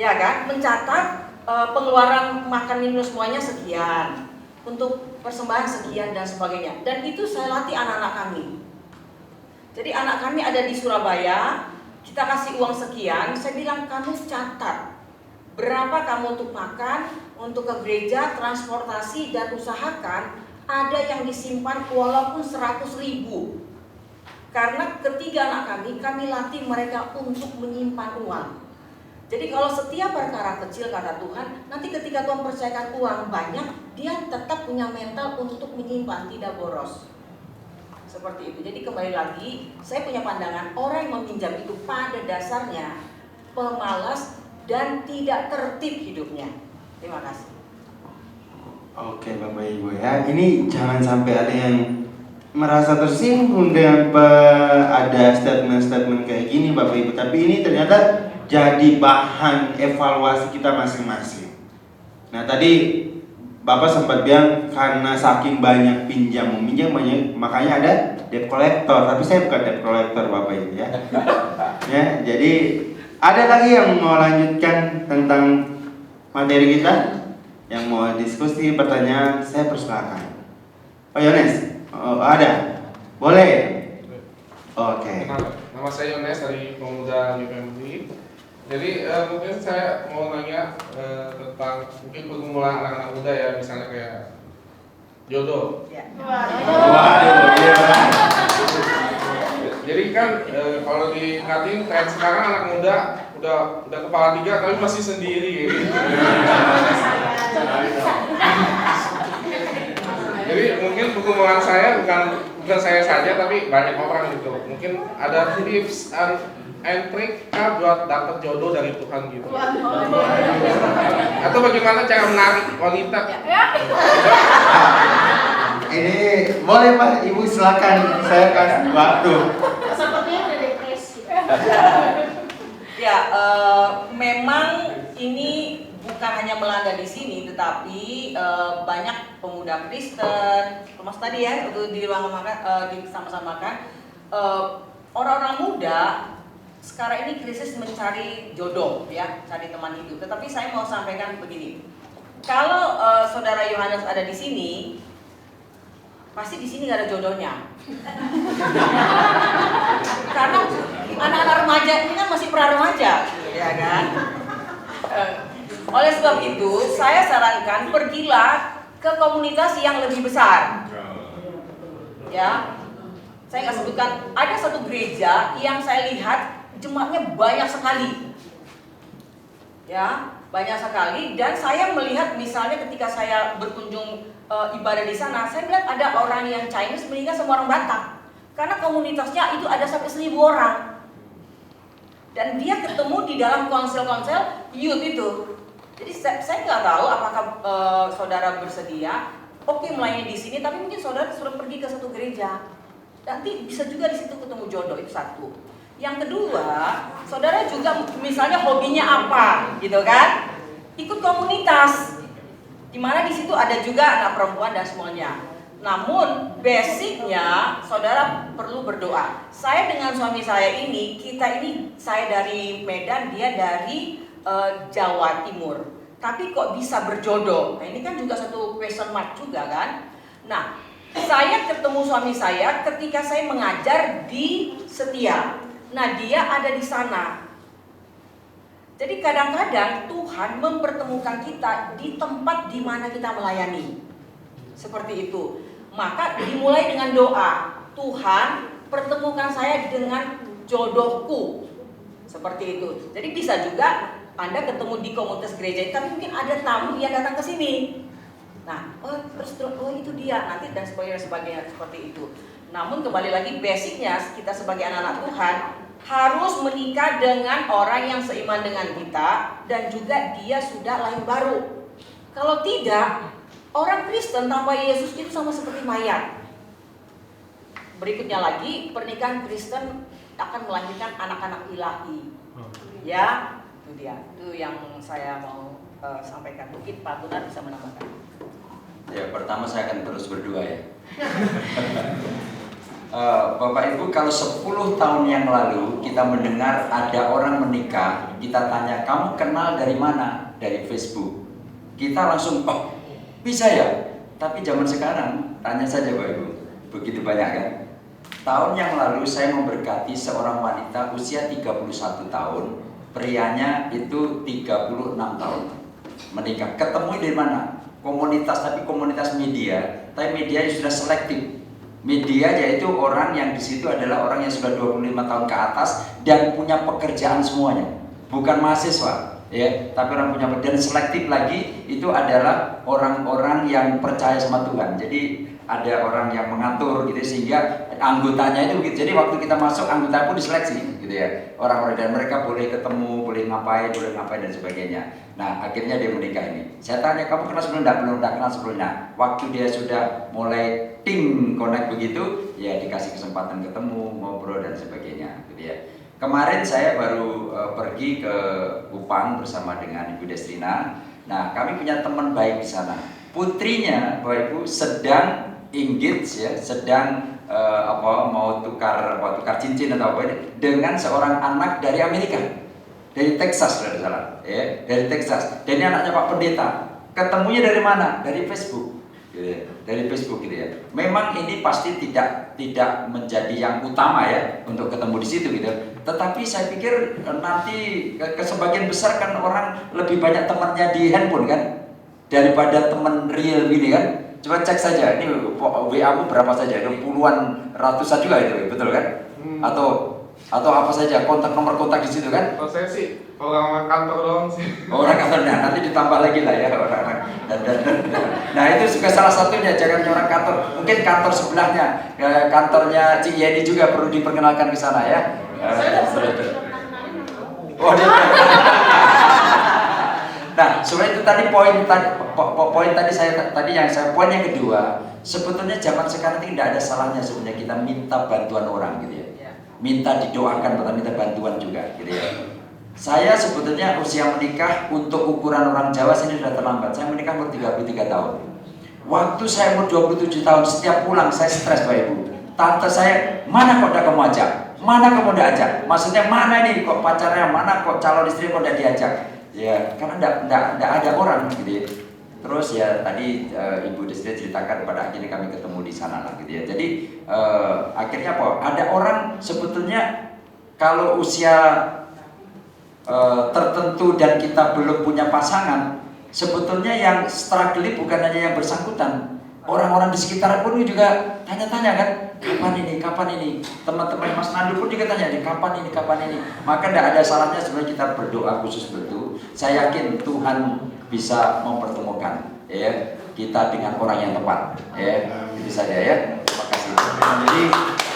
ya kan, mencatat pengeluaran makan minum semuanya sekian, untuk persembahan sekian dan sebagainya. Dan itu saya latih anak-anak kami. Jadi anak kami ada di Surabaya, kita kasih uang sekian, saya bilang kamu catat berapa kamu untuk makan, untuk ke gereja, transportasi, dan usahakan ada yang disimpan walaupun 100.000. Karena ketiga anak kami latih mereka untuk menyimpan uang. Jadi kalau setiap perkara kecil kata Tuhan, nanti ketika Tuhan percayakan uang banyak, dia tetap punya mental untuk menyimpan, tidak boros. Seperti itu. Jadi kembali lagi, saya punya pandangan orang yang meminjam itu pada dasarnya pemalas dan tidak tertib hidupnya. Terima kasih. Oke Bapak Ibu ya, ini jangan sampai ada yang merasa tersinggung dengan ada statement-statement kayak gini Bapak Ibu. Tapi ini ternyata jadi bahan evaluasi kita masing-masing. Nah tadi Bapak sempat bilang karena saking banyak meminjam banyak, makanya ada debt collector. Tapi saya bukan debt collector Bapak Ibu ya. Ya, jadi ada lagi yang mau lanjutkan tentang materi kita? yang mau diskusi, bertanya, saya persilakan. Pak Yones, ada? Boleh? Oke. Nama saya Yones dari Pemuda UPMI. Jadi mungkin saya mau nanya tentang mungkin pergumulan anak-anak muda ya, misalnya kayak jodoh. Ya. Waduh, iya. Jadi kan kalau diingatin tren sekarang anak muda udah kepala 3 tapi masih sendiri. Jadi mungkin pergumulan saya bukan saya saja tapi banyak orang gitu. Mungkin ada tips and trick buat dapat jodoh dari Tuhan gitu. Atau bagaimana cara menarik wanita? Ini boleh Pak, Ibu silakan, saya kasih waktu. Sepertinya udah depresi. Ya, memang ini bukan hanya melanda di sini, tetapi banyak pemuda Kristen, termasuk tadi ya, itu disama-samakan, orang-orang muda sekarang ini krisis mencari jodoh, ya, cari teman hidup. Tetapi saya mau sampaikan begini, kalau saudara Yohanes ada di sini, pasti di sini nggak ada jodohnya. Karena anak-anak remaja ini kan masih pra remaja, ya kan? Oleh sebab itu, saya sarankan pergilah ke komunitas yang lebih besar. Ya, saya nggak sebutkan. Ada satu gereja yang saya lihat jemaatnya banyak sekali. Ya, banyak sekali. Dan saya melihat misalnya ketika saya berkunjung ibadah di sana, saya melihat ada orang yang Chinese menikah sama orang Batak. Karena komunitasnya itu ada sampai 1.000 orang. Dan dia ketemu di dalam konsel-konsel youth itu. Jadi saya nggak tahu apakah saudara bersedia, oke melayani di sini, tapi mungkin saudara suruh pergi ke satu gereja. Nanti bisa juga di situ ketemu jodoh, itu satu. Yang kedua, saudara juga misalnya hobinya apa, gitu kan? Ikut komunitas. Dimana di situ ada juga anak perempuan dan semuanya. Namun basicnya saudara perlu berdoa. Saya dengan suami saya ini, saya dari Medan, dia dari Jawa Timur. Tapi kok bisa berjodoh? Nah ini kan juga satu question mark juga kan. Nah saya ketemu suami saya ketika saya mengajar di Setia. Nah dia ada di sana. Jadi kadang-kadang Tuhan mempertemukan kita di tempat di mana kita melayani. Seperti itu. Maka dimulai dengan doa. Tuhan, pertemukan saya dengan jodohku. Seperti itu. Jadi bisa juga Anda ketemu di komunitas gereja, tapi mungkin ada tamu yang datang ke sini. Nah, terus itu dia nanti dan sebagainya seperti itu. Namun kembali lagi basicnya kita sebagai anak-anak Tuhan harus menikah dengan orang yang seiman dengan kita dan juga dia sudah lahir baru. Kalau tidak, orang Kristen tanpa Yesus itu sama seperti mayat. Berikutnya lagi, pernikahan Kristen akan melahirkan anak-anak ilahi. Ya, itu dia. Itu yang saya mau sampaikan. Mungkin Pak Tunar bisa menambahkan. Ya, pertama saya akan terus berdoa ya. Bapak Ibu, kalau 10 tahun yang lalu kita mendengar ada orang menikah, kita tanya, kamu kenal dari mana? Dari Facebook. Kita langsung, oh bisa ya? Tapi zaman sekarang, tanya saja Bapak Ibu, begitu banyak kan? Tahun yang lalu saya memberkati seorang wanita usia 31 tahun, prianya itu 36 tahun menikah. Ketemu di mana? Komunitas, tapi komunitas media, tapi media yang sudah selektif. Media yaitu orang yang di situ adalah orang yang sudah 25 tahun ke atas dan punya pekerjaan semuanya, bukan mahasiswa, ya, tapi orang punya dan selektif lagi itu adalah orang-orang yang percaya sama Tuhan. Jadi ada orang yang mengatur gitu sehingga anggotanya itu begitu. Jadi waktu kita masuk anggota pun diseleksi gitu ya, orang-orang dan mereka boleh ketemu, boleh ngapain dan sebagainya. Nah akhirnya dia menikah ini. Saya tanya, kamu kenal sebelumnya? Belum kenal sebelumnya. Waktu dia sudah mulai connect begitu, ya dikasih kesempatan ketemu, ngobrol dan sebagainya gitu ya. Kemarin saya baru pergi ke Kupang bersama dengan Ibu Destrina. Nah kami punya teman baik di sana. Putrinya Bapak Ibu sedang engage ya, sedang mau tukar cincin atau apa ini dengan seorang anak dari Amerika, dari Texas, saudara, ya, dari Texas. Dan ini anaknya Pak Pendeta. ketemunya dari mana? Dari Facebook, gitu ya. Dari Facebook gitu ya. Memang ini pasti tidak menjadi yang utama ya untuk ketemu di situ gitu. Tetapi saya pikir nanti ke sebagian besar kan orang lebih banyak temannya di handphone kan daripada teman real gini kan. Coba cek saja ini WA-mu berapa saja, ada puluhan ratusan juga itu, betul kan? Atau apa saja nomor kontak di situ kan? Kalau saya sih orang kantor doang sih. Orang kantornya nanti ditambah lagi lah ya orang-orang. Nah itu juga salah satunya, jangan orang kantor. Mungkin kantor sebelahnya, kantornya Cik Yeni juga perlu diperkenalkan ke sana ya. Oh, nah, sebenarnya itu tadi poin yang kedua, sebetulnya zaman sekarang ini tidak ada salahnya sebenarnya kita minta bantuan orang gitu ya. Minta didoakan atau minta bantuan juga gitu ya. Saya sebetulnya usia menikah untuk ukuran orang Jawa sini sudah terlambat. Saya menikah umur 33 tahun. Waktu saya umur 27 tahun, setiap pulang saya stres Bapak Ibu. Tante saya, mana kok udah kamu ajak? Mana kamu udah ajak? Maksudnya mana nih kok pacarnya, mana kok calon istri kok udah diajak? Ya, karena enggak ada orang gitu ya. Terus ya tadi Ibu Destri ceritakan pada akhirnya kami ketemu di sana lah gitu ya. Jadi akhirnya apa? Ada orang sebetulnya kalau usia tertentu dan kita belum punya pasangan, sebetulnya yang struggling bukan hanya yang bersangkutan. Orang-orang di sekitar pun juga tanya-tanya kan, kapan ini? Teman-teman Mas Nandu pun juga tanya, kapan ini? Maka tidak ada salahnya sebenarnya kita berdoa khusus betul. Saya yakin Tuhan bisa mempertemukan ya kita dengan orang yang tepat. Ya, itu saja ya. Terima kasih. Jadi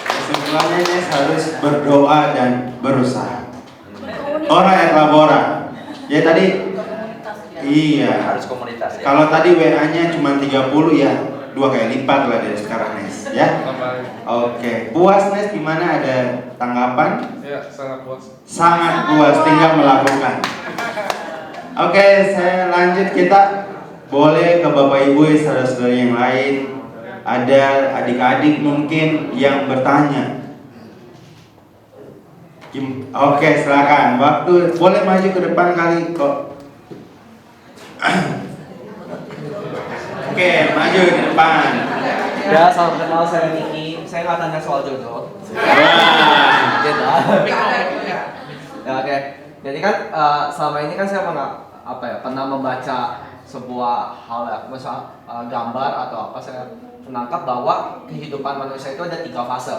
kesimpulannya ini harus berdoa dan berusaha. Ora et labora. Ya tadi iya Harus komunitas ya. Kalau tadi WA-nya cuma 30 ya 2 kali lipat lah dari sekarang Nes ya. Oke. Puas Nes, gimana, ada tanggapan? Ya, sangat puas. Sangat puas, tinggal melakukan. Oke, saya lanjut, kita boleh ke Bapak Ibu, saudara-saudara yang lain. Ada adik-adik mungkin yang bertanya. Oke, silakan. Waktu boleh maju ke depan kali kok. Oke, maju ke depan. Ya, salam kenal, saya Niki. Saya nggak tanya soal jodoh. Wah. Gitu. Ya, oke. Jadi kan selama ini kan saya pernah membaca sebuah hal ya, misal gambar atau apa, saya menangkap bahwa kehidupan manusia itu ada 3 fase.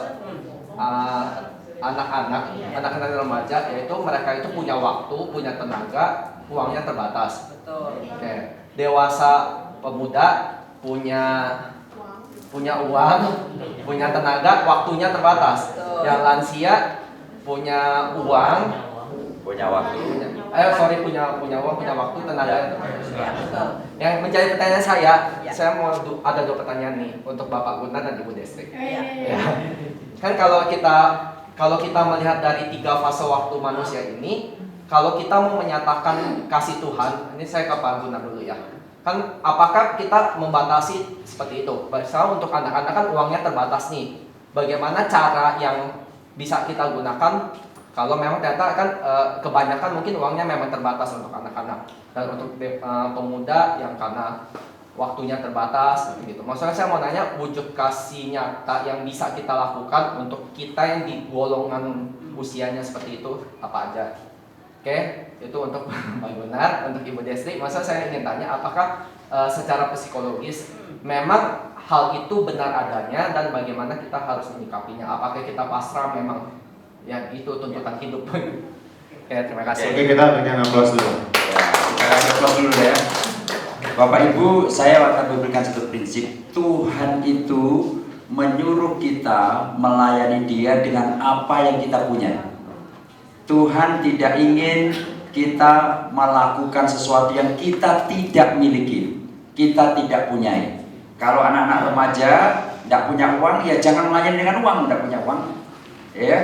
Anak-anak remaja, yaitu mereka itu punya waktu, punya tenaga, uangnya terbatas. Betul. Oke. Dewasa pemuda punya uang, punya tenaga, waktunya terbatas. Betul. Yang lansia punya uang, Punya waktu. punya uang, punya waktu, tenaga yang terbatas. Betul. Yang menjadi pertanyaan saya Ya. mau ada 2 pertanyaan nih untuk Bapak Guna dan Ibu Destri. Iya. Ya. Kan kalau kita melihat dari 3 fase waktu manusia ini, kalau kita mau menyatakan kasih Tuhan, ini saya ke Pak Guna dulu ya. Kan apakah kita membatasi seperti itu? Misalnya untuk anak-anak kan uangnya terbatas nih. Bagaimana cara yang bisa kita gunakan kalau memang ternyata kan kebanyakan mungkin uangnya memang terbatas untuk anak-anak, dan untuk pemuda yang karena waktunya terbatas gitu. Maksudnya saya mau nanya, wujud kasih nyata yang bisa kita lakukan untuk kita yang di golongan usianya seperti itu apa aja? Oke, itu untuk Pak Gunar, untuk Ibu Destri. Masa saya ingin tanya, apakah secara psikologis memang hal itu benar adanya dan bagaimana kita harus menyikapinya? Apakah kita pasrah memang ya itu tuntutan hidup? Oke, terima kasih. Oke, kita berikan aplaus dulu. Ya, kita aplaus dulu ya. Bapak Ibu, saya akan memberikan satu prinsip. Tuhan itu menyuruh kita melayani Dia dengan apa yang kita punya. Tuhan tidak ingin kita melakukan sesuatu yang kita tidak miliki, kita tidak punyai. Kalau anak-anak remaja tidak punya uang, ya jangan melayani dengan uang, tidak punya uang. Ya,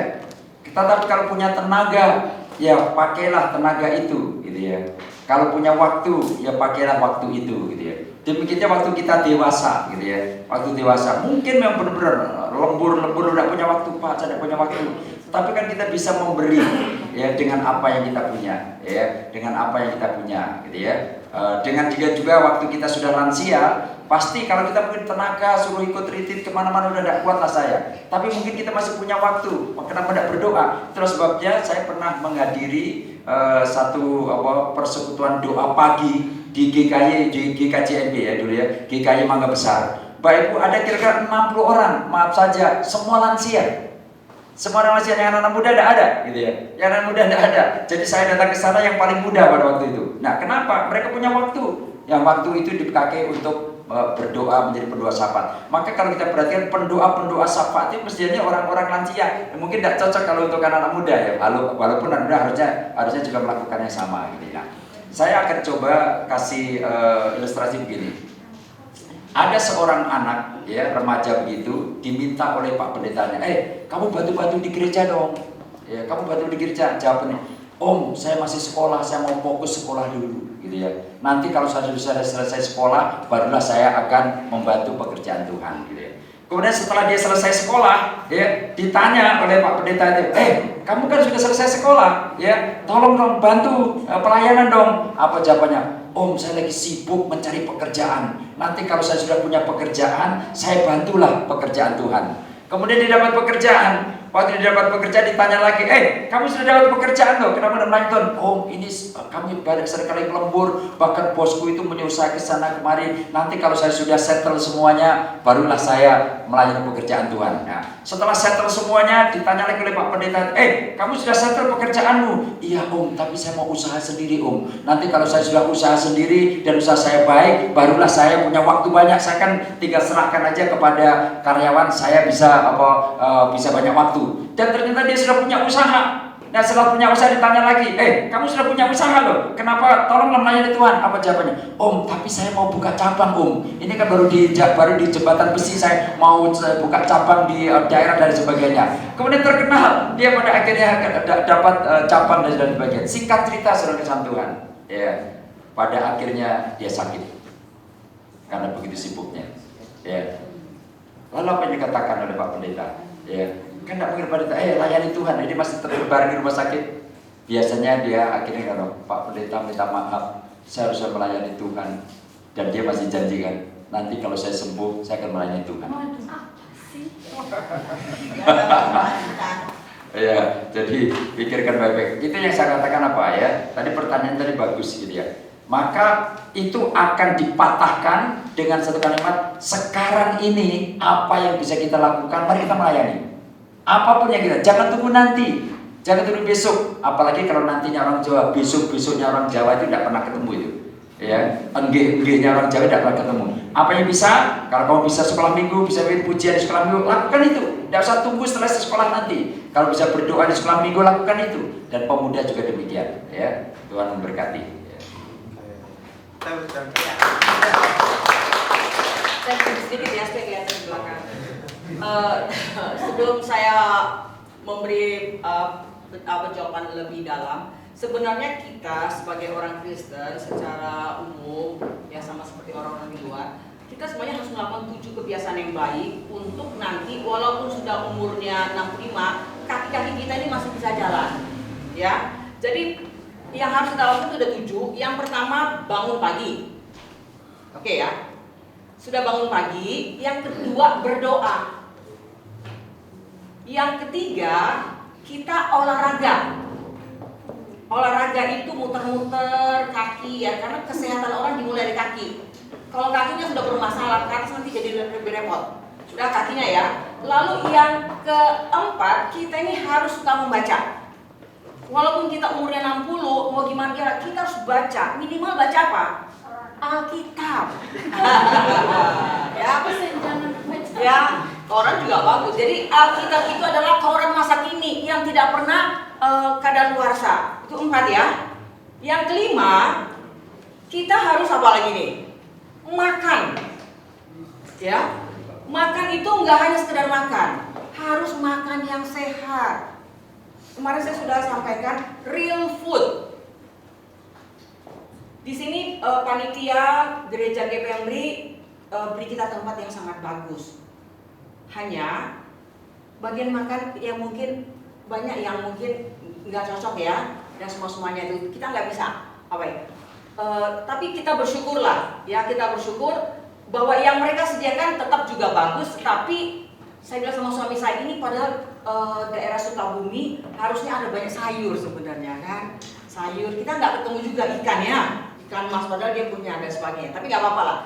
tapi kalau punya tenaga, ya pakailah tenaga itu, gitu ya. Kalau punya waktu, ya pakailah waktu itu, gitu ya. Demikiannya waktu kita dewasa, gitu ya. Waktu dewasa, mungkin memang benar-benar lembur tidak punya waktu, Pak, saya tidak punya waktu. Tapi kan kita bisa memberi, ya dengan apa yang kita punya, ya dengan apa yang kita punya, gitu ya. Dengan juga waktu kita sudah lansia, pasti kalau kita punya tenaga suruh ikut retreat kemana-mana udah tidak kuat lah saya. Tapi mungkin kita masih punya waktu, kenapa tidak berdoa? Terus sebabnya saya pernah menghadiri satu persekutuan doa pagi di GKJNB ya dulu ya, GKJ Mangga Besar. Bapak Ibu, ada kira-kira 60 orang, maaf saja, semua lansia. Semua orang lansia, yang anak muda tidak ada, gitu ya. Yang anak muda tidak ada. Jadi saya datang ke sana yang paling muda pada waktu itu. Nah, kenapa? Mereka punya waktu. Yang waktu itu dipakai untuk berdoa, menjadi pendoa syafaat. Maka kalau kita perhatikan pendoa syafaat itu mestinya orang-orang lansia. Mungkin tidak cocok kalau untuk anak muda ya. Walaupun anak muda harusnya juga melakukan yang sama, gitu ya. Saya akan coba kasih ilustrasi begini. Ada seorang anak ya remaja begitu diminta oleh Pak Pendetanya, kamu bantu-bantu di gereja dong. Ya, kamu bantu di gereja. Jawabnya, Om, saya masih sekolah, saya mau fokus sekolah dulu, gitu ya. Nanti kalau saya sudah selesai sekolah, barulah saya akan membantu pekerjaan Tuhan, gitu ya. Kemudian setelah dia selesai sekolah, ya ditanya oleh Pak Pendeta itu, kamu kan sudah selesai sekolah, ya, tolong dong bantu pelayanan dong. Apa jawabannya? Om, saya lagi sibuk mencari pekerjaan. Nanti kalau saya sudah punya pekerjaan, saya bantulah pekerjaan Tuhan. Kemudian dia dapat pekerjaan. Waktu dia dapat pekerjaan ditanya lagi, kamu sudah dapat pekerjaan loh, kenapa tidak melanjutkan? Om, ini kami banyak sekali lembur, bahkan bosku itu menyusahi ke sana kemari. Nanti kalau saya sudah settle semuanya, barulah saya melayani pekerjaan Tuhan. Nah, setelah settle semuanya, ditanya lagi oleh Pak Pendeta, kamu sudah settle pekerjaanmu? Iya Om, tapi saya mau usaha sendiri Om. Nanti kalau saya sudah usaha sendiri dan usaha saya baik, barulah saya punya waktu banyak. Saya kan tinggal serahkan aja kepada karyawan, saya bisa bisa banyak waktu. Dan ternyata dia sudah punya usaha. Nah setelah punya usaha ditanya lagi, kamu sudah punya usaha loh, kenapa tolonglah melayani Tuhan? Apa jawabannya? Om, tapi saya mau buka cabang Om. Ini kan baru di jembatan besi, saya mau buka cabang di daerah dan sebagainya. Kemudian terkenal, dia pada akhirnya dapat cabang dan sebagainya. Singkat cerita saudara kesan Tuhan, ya pada akhirnya dia sakit karena begitu sibuknya. Ya. Lalu apa yang dikatakan oleh Pak Pendeta? Ya. Kan tidak mungkin pada layani Tuhan, ini masih terbaring di rumah sakit. Biasanya dia akhirnya kalau Pak Pendeta minta maaf, saya harus melayani Tuhan. Dan dia masih janjikan, nanti kalau saya sembuh, saya akan melayani Tuhan. Ya, jadi pikirkan baik-baik. Itu yang saya katakan apa ya? Tadi pertanyaan tadi bagus gitu ya. Maka itu akan dipatahkan dengan satu kalimat, sekarang ini apa yang bisa kita lakukan, mari kita melayani. Apapun yang kita, jangan tunggu nanti, jangan tunggu besok. Apalagi kalau nantinya orang Jawa, besoknya orang Jawa itu tidak pernah ketemu itu. Ya, enggihnya orang Jawa tidak pernah ketemu. Apa yang bisa? Kalau kamu bisa sekolah minggu, bisa bikin pujian di sekolah minggu, lakukan itu. Tidak usah tunggu setelah sekolah nanti. Kalau bisa berdoa di sekolah minggu, lakukan itu. Dan pemuda juga demikian. Ya, Tuhan memberkati. Saya sedikit ya, saya kelihatan di belakang. Sebelum saya memberi jawaban lebih dalam, sebenarnya kita sebagai orang Kristen secara umum ya sama seperti orang-orang di luar, kita semuanya harus melakukan 7 kebiasaan yang baik untuk nanti walaupun sudah umurnya 65, kaki-kaki kita ini masih bisa jalan. Ya. Jadi yang harus kita lakukan itu ada 7. Yang pertama, bangun pagi. Oke ya. Sudah bangun pagi. Yang kedua, berdoa. Yang ketiga, kita olahraga. Olahraga itu muter-muter kaki ya, karena kesehatan orang dimulai dari kaki. Kalau kakinya sudah bermasalah, ke atas nanti jadi lebih repot. Sudah kakinya ya. Lalu yang keempat, kita ini harus suka membaca. Walaupun kita umurnya 60, mau gimana kita harus baca. Minimal baca apa? Alkitab. Ya, koran juga bagus. Jadi Alkitab itu adalah koran masa kini yang tidak pernah kadaluarsa. Itu 4 ya. Yang kelima, kita harus apa lagi nih? Makan. Ya. Makan itu nggak hanya sekedar makan, harus makan yang sehat. Kemarin saya sudah sampaikan real food. Di sini panitia gereja GPM beri kita tempat yang sangat bagus. Hanya bagian makan yang mungkin banyak yang mungkin nggak cocok ya, dan semuanya itu kita nggak bisa apa ya. Tapi kita bersyukurlah, ya kita bersyukur bahwa yang mereka sediakan tetap juga bagus. Tapi saya bilang sama suami saya, ini padahal daerah Sukabumi harusnya ada banyak sayur sebenarnya kan, sayur. Kita nggak ketemu juga ikan ya, ikan mas padahal dia punya dan sebagainya. Tapi nggak apa-apa lah.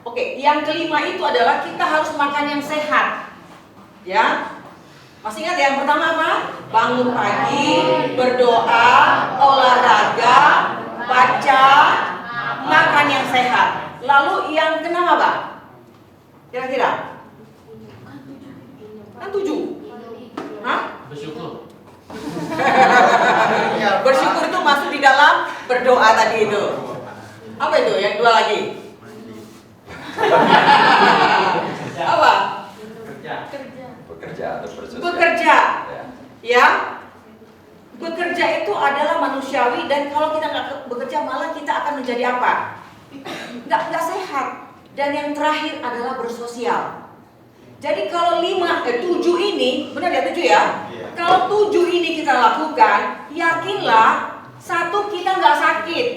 Oke, yang kelima itu adalah kita harus makan yang sehat, ya. Masih ingat yang pertama apa? Bangun pagi, berdoa, olahraga, baca, makan yang sehat. Lalu yang keenam apa? Kira-kira? Kan 7. Hah? Bersyukur. Bersyukur itu masuk di dalam berdoa tadi itu. Apa itu? Yang 2 lagi? Apa? Bekerja atau bersosial. Bekerja, ya. Bekerja itu adalah manusiawi, dan kalau kita nggak bekerja malah kita akan menjadi apa? Nggak sehat. Dan yang terakhir adalah bersosial. Jadi kalau 7 ini, benar ya 7 ya? Iya. Kalau 7 ini kita lakukan, yakinlah, 1 kita nggak sakit.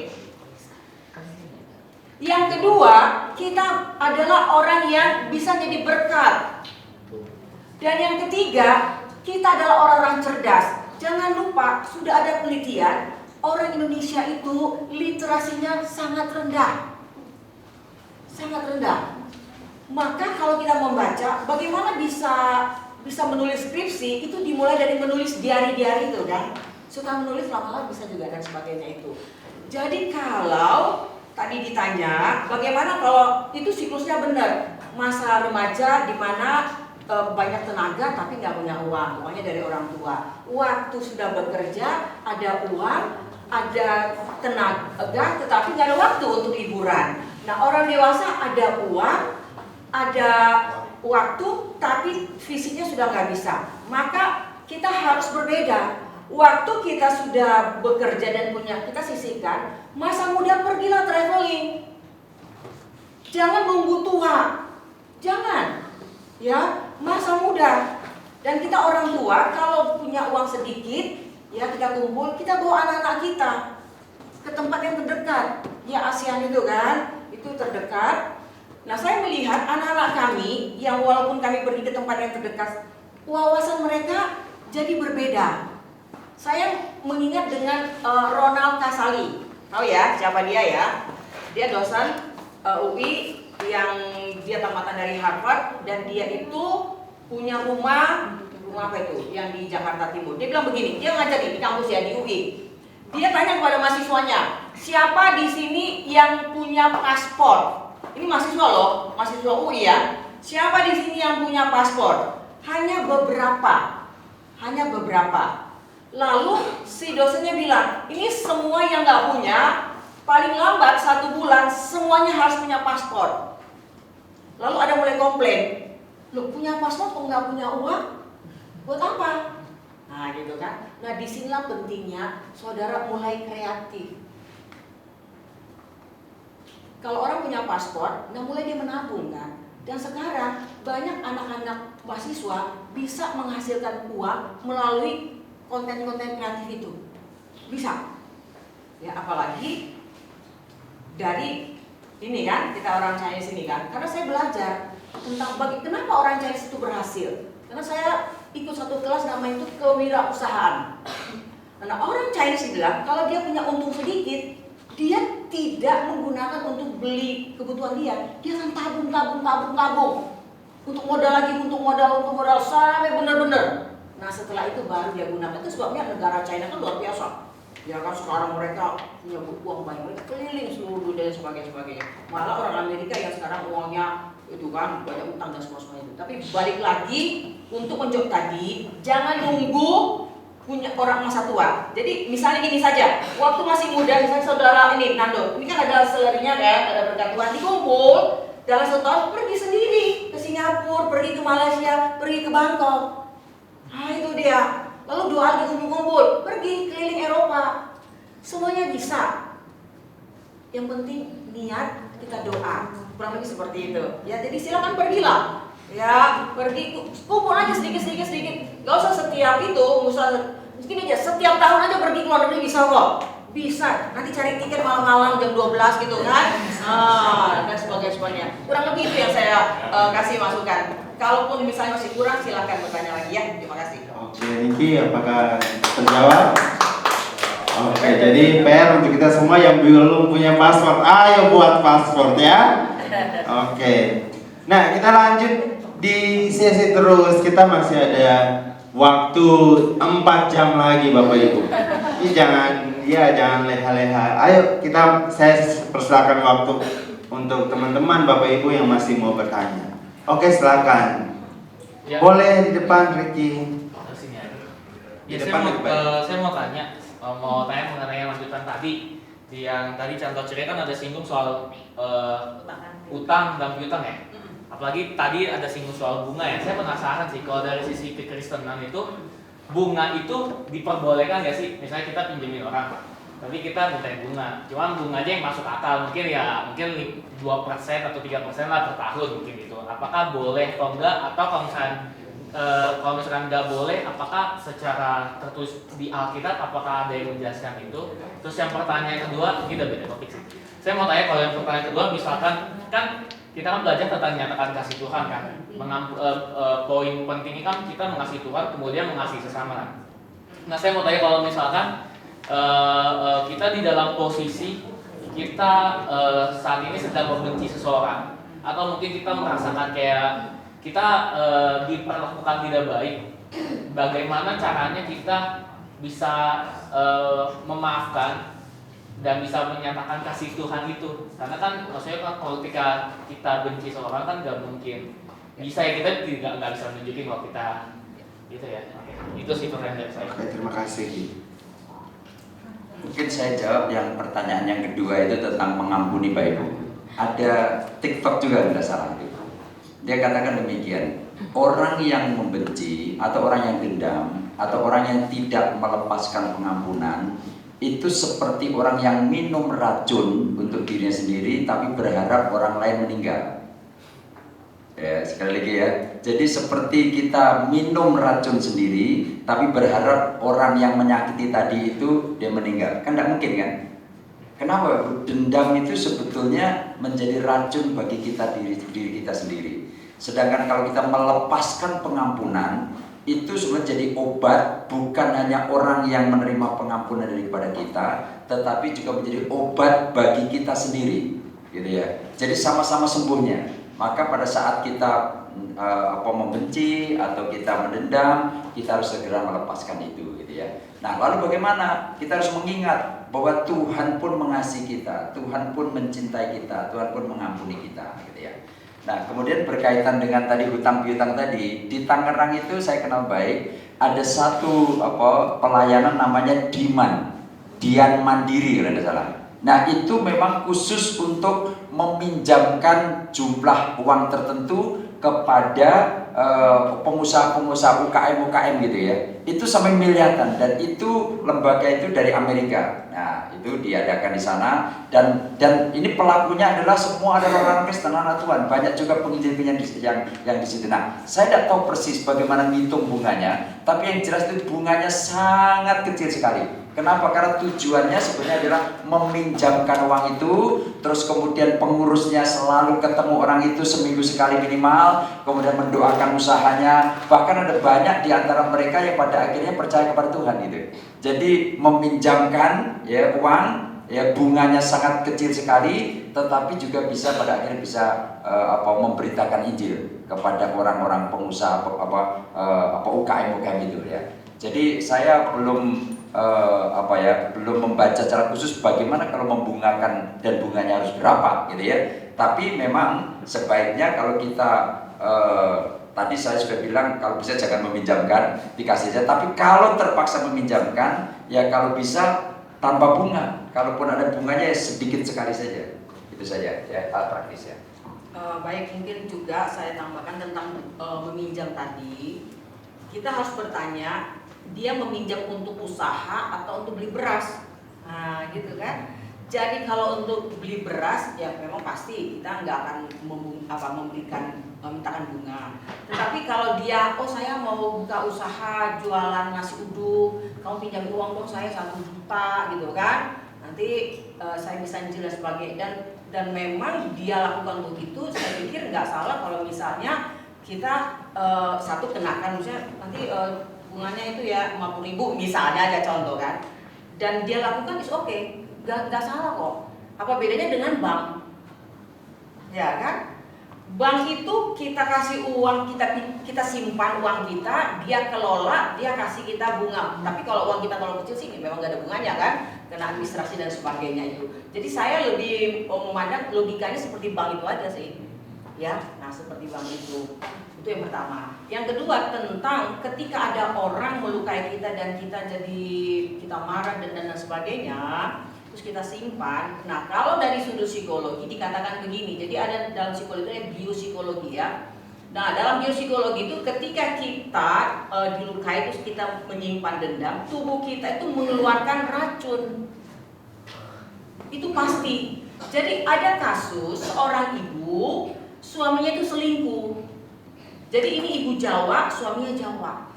Yang kedua, kita adalah orang yang bisa jadi berkat. Dan yang ketiga, kita adalah orang-orang cerdas. Jangan lupa, sudah ada penelitian, orang Indonesia itu literasinya sangat rendah. Sangat rendah. Maka kalau kita membaca, bagaimana bisa menulis skripsi, itu dimulai dari menulis diari-diari itu kan. Suka menulis lama-lama bisa juga dan sebagainya itu. Jadi kalau tadi ditanya, bagaimana kalau itu siklusnya benar, masa remaja di mana banyak tenaga tapi nggak punya uang, uangnya dari orang tua. Waktu sudah bekerja, ada uang, ada tenaga, tetapi nggak ada waktu untuk liburan. Nah, orang dewasa ada uang, ada waktu, tapi fisiknya sudah nggak bisa. Maka kita harus berbeda. Waktu kita sudah bekerja dan punya, kita sisihkan. Masa muda pergilah traveling. Jangan nunggu tua. Jangan. Ya, masa muda. Dan kita orang tua kalau punya uang sedikit, ya kita kumpul, kita bawa anak-anak kita ke tempat yang terdekat. Ya ASEAN itu kan, itu terdekat. Nah, saya melihat anak-anak kami yang walaupun kami pergi ke tempat yang terdekat, wawasan mereka jadi berbeda. Saya mengingat dengan Ronald Kasali. Tahu ya siapa dia ya? Dia dosen UI yang dia tamatan dari Harvard, dan dia itu punya rumah apa itu yang di Jakarta Timur. Dia bilang begini, dia ngajar di kampus ya di UI. Dia tanya kepada mahasiswanya, siapa di sini yang punya paspor? Ini mahasiswa loh, mahasiswa UI ya. Siapa di sini yang punya paspor? Hanya beberapa. Lalu si dosennya bilang, ini semua yang nggak punya, paling lambat 1 bulan semuanya harus punya paspor. Lalu ada mulai komplain, loh punya paspor kok nggak punya uang? Buat apa? Nah gitu kan. Nah disinilah pentingnya saudara mulai kreatif. Kalau orang punya paspor, nah mulai dia menabung kan. Dan sekarang banyak anak-anak mahasiswa bisa menghasilkan uang melalui konten-konten kreatif itu. Bisa. Ya apalagi dari ini kan, kita orang Chinese ini kan. Karena saya belajar tentang kenapa orang Chinese itu berhasil. Karena saya ikut satu kelas namanya itu kewirausahaan. Karena orang Chinese bilang kalau dia punya untung sedikit, dia tidak menggunakan untuk beli kebutuhan dia. Dia akan tabung. Untuk modal lagi, untuk modal sampai benar-benar. Nah setelah itu baru dia gunakan. Itu sebabnya negara China kan luar biasa. Ya kan sekarang mereka punya uang banyak, mereka keliling seluruh dunia dan sebagainya. Malah orang Amerika yang sekarang uangnya itu kan banyak utang dan semua itu. Tapi balik lagi untuk menjawab tadi, jangan nunggu punya orang masa tua. Jadi misalnya gini saja, waktu masih muda, misalnya saudara ini Nando, ini kan ada selerinya kan, ada berkat Tuhan, dikumpul dalam setahun pergi sendiri ke Singapura, pergi ke Malaysia, pergi ke Bangkok. Nah itu dia. Lalu 2 hari kumpul-kumpul, pergi keliling Eropa. Semuanya bisa. Yang penting niat, kita doa. Kurang lebih seperti itu. Ya, jadi silakan pergilah. Ya, pergi kumpul aja sedikit. Gak usah setiap itu, mungkin aja setiap tahun aja pergi ke luar negeri bisa kok. Bisa, nanti cari tiket malam-malam jam 12 gitu kan. Dan sebagainya. Kurang lebih itu yang saya kasih masukan. Kalaupun misalnya masih kurang, silahkan bertanya lagi ya. Terima kasih. Oke, Niki, apakah terjawab? Oke, jadi PR untuk kita semua yang belum punya paspor, ayo buat paspor ya. Oke. Nah, kita lanjut di sesi terus. Kita masih ada waktu 4 jam lagi Bapak Ibu. Ini jangan leha-leha. Ayo saya persilakan waktu untuk teman-teman Bapak Ibu yang masih mau bertanya. Oke, silakan. Ya. Boleh di depan Ricky. Ya, Di depan, saya mau tanya mengenai lanjutan tadi. Yang tadi contoh cerita kan ada singgung soal utang dan piutang ya. Apalagi tadi ada singgung soal bunga ya. Saya penasaran sih kalau dari sisi kekristenan itu bunga itu diperbolehkan nggak sih? Misalnya kita pinjemin orang, tapi kita mintain bunga. Cuman bunga aja yang masuk akal mungkin 2% atau 3% lah per tahun mungkin gitu. Apakah boleh atau enggak? Atau kalau misalkan nggak boleh, apakah secara tertulis di Alkitab apakah ada yang menjelaskan itu? Terus yang pertanyaan kedua, ini udah beda topik sih. Saya mau tanya kalau yang pertanyaan kedua, misalkan kan kita kan belajar tentang nyatakan kasih Tuhan kan. Poin pentingnya kan kita mengasihi Tuhan, kemudian mengasihi sesama. Nah, saya mau tanya kalau misalkan kita di dalam posisi kita saat ini sedang membenci seseorang, atau mungkin kita merasakan kayak kita diperlakukan tidak baik, bagaimana caranya kita bisa memaafkan dan bisa menyatakan kasih Tuhan itu? Karena kan maksudnya kalau ketika kita benci seorang kan nggak mungkin bisa ya, kita nggak bisa menunjukin kalau kita gitu ya. Itu sih pertanyaan dari saya. Oke, terima kasih. Mungkin saya jawab yang pertanyaan yang kedua itu tentang mengampuni Pak Ibu. Ada TikTok juga tidak salah itu. Dia katakan demikian, orang yang membenci atau orang yang dendam atau orang yang tidak melepaskan pengampunan itu seperti orang yang minum racun untuk dirinya sendiri tapi berharap orang lain meninggal. Ya, sekali lagi ya. Jadi seperti kita minum racun sendiri tapi berharap orang yang menyakiti tadi itu dia meninggal. Kan tidak mungkin kan? Kenapa? Dendam itu sebetulnya menjadi racun bagi kita diri kita sendiri. Sedangkan kalau kita melepaskan pengampunan, itu sebenarnya jadi obat bukan hanya orang yang menerima pengampunan daripada kita, tetapi juga menjadi obat bagi kita sendiri, gitu ya. Jadi sama-sama sembuhnya. Maka pada saat kita membenci atau kita mendendam, kita harus segera melepaskan itu, gitu ya. Nah, lalu bagaimana? Kita harus mengingat bahwa Tuhan pun mengasihi kita, Tuhan pun mencintai kita, Tuhan pun mengampuni kita, gitu ya. Nah, kemudian berkaitan dengan tadi hutang piutang tadi, di Tangerang itu saya kenal baik, ada satu pelayanan namanya Dian Mandiri kalau tidak salah. Nah, itu memang khusus untuk meminjamkan jumlah uang tertentu kepada pengusaha-pengusaha UKM gitu ya. Itu sampai miliaran dan itu lembaga itu dari Amerika. Nah, itu diadakan di sana dan ini pelakunya adalah semua adalah orang Kristen, anak Tuhan. Banyak juga penginjil-penginjil yang di situ. Nah, saya tidak tahu persis bagaimana ngitung bunganya, tapi yang jelas itu bunganya sangat kecil sekali. Kenapa? Karena tujuannya sebenarnya adalah meminjamkan uang itu, terus kemudian pengurusnya selalu ketemu orang itu seminggu sekali minimal, kemudian mendoakan usahanya. Bahkan ada banyak di antara mereka yang pada akhirnya percaya kepada Tuhan gitu. Jadi meminjamkan ya uang, ya bunganya sangat kecil sekali, tetapi juga bisa pada akhirnya bisa memberitakan Injil kepada orang-orang pengusaha UKM itu ya. Jadi saya belum belum membaca secara khusus bagaimana kalau membungakan dan bunganya harus berapa gitu ya. Tapi memang sebaiknya kalau kita tadi saya sudah bilang kalau bisa jangan meminjamkan, dikasih saja. Tapi kalau terpaksa meminjamkan, ya kalau bisa tanpa bunga. Kalaupun ada bunganya ya sedikit sekali saja. Itu saja ya, hal praktis ya. Baik, mungkin juga saya tambahkan tentang meminjam tadi. Kita harus bertanya, dia meminjam untuk usaha atau untuk beli beras, nah gitu kan. Jadi kalau untuk beli beras ya memang pasti kita nggak akan memintakan bunga. Tetapi kalau dia, oh saya mau buka usaha jualan nasi uduk, kamu pinjam uang dong saya 1 juta gitu kan, nanti saya bisa nyicil dan sebagainya. Dan memang dia lakukan begitu, saya pikir nggak salah kalau misalnya kita satu kenakan misalnya nanti bunganya itu ya 50.000 misalnya aja contoh kan, dan dia lakukan is okay, nggak salah kok. Apa bedanya dengan bank? Ya kan? Bank itu kita kasih uang, kita simpan uang kita, dia kelola, dia kasih kita bunga. Tapi kalau uang kita terlalu kecil sih memang nggak ada bunganya kan, kena administrasi dan sebagainya itu. Jadi saya lebih memandang logikanya seperti bank itu aja sih. Ya, nah seperti bank itu yang pertama. Yang kedua tentang ketika ada orang melukai kita dan kita marah dan sebagainya, terus kita simpan. Nah kalau dari sudut psikologi dikatakan begini, jadi ada dalam psikologi itu biopsikologi ya. Nah dalam biopsikologi itu ketika kita dilukai terus kita menyimpan dendam, tubuh kita itu mengeluarkan racun. Itu pasti. Jadi ada kasus seorang ibu, suaminya itu selingkuh. Jadi ini ibu Jawa, suaminya Jawa.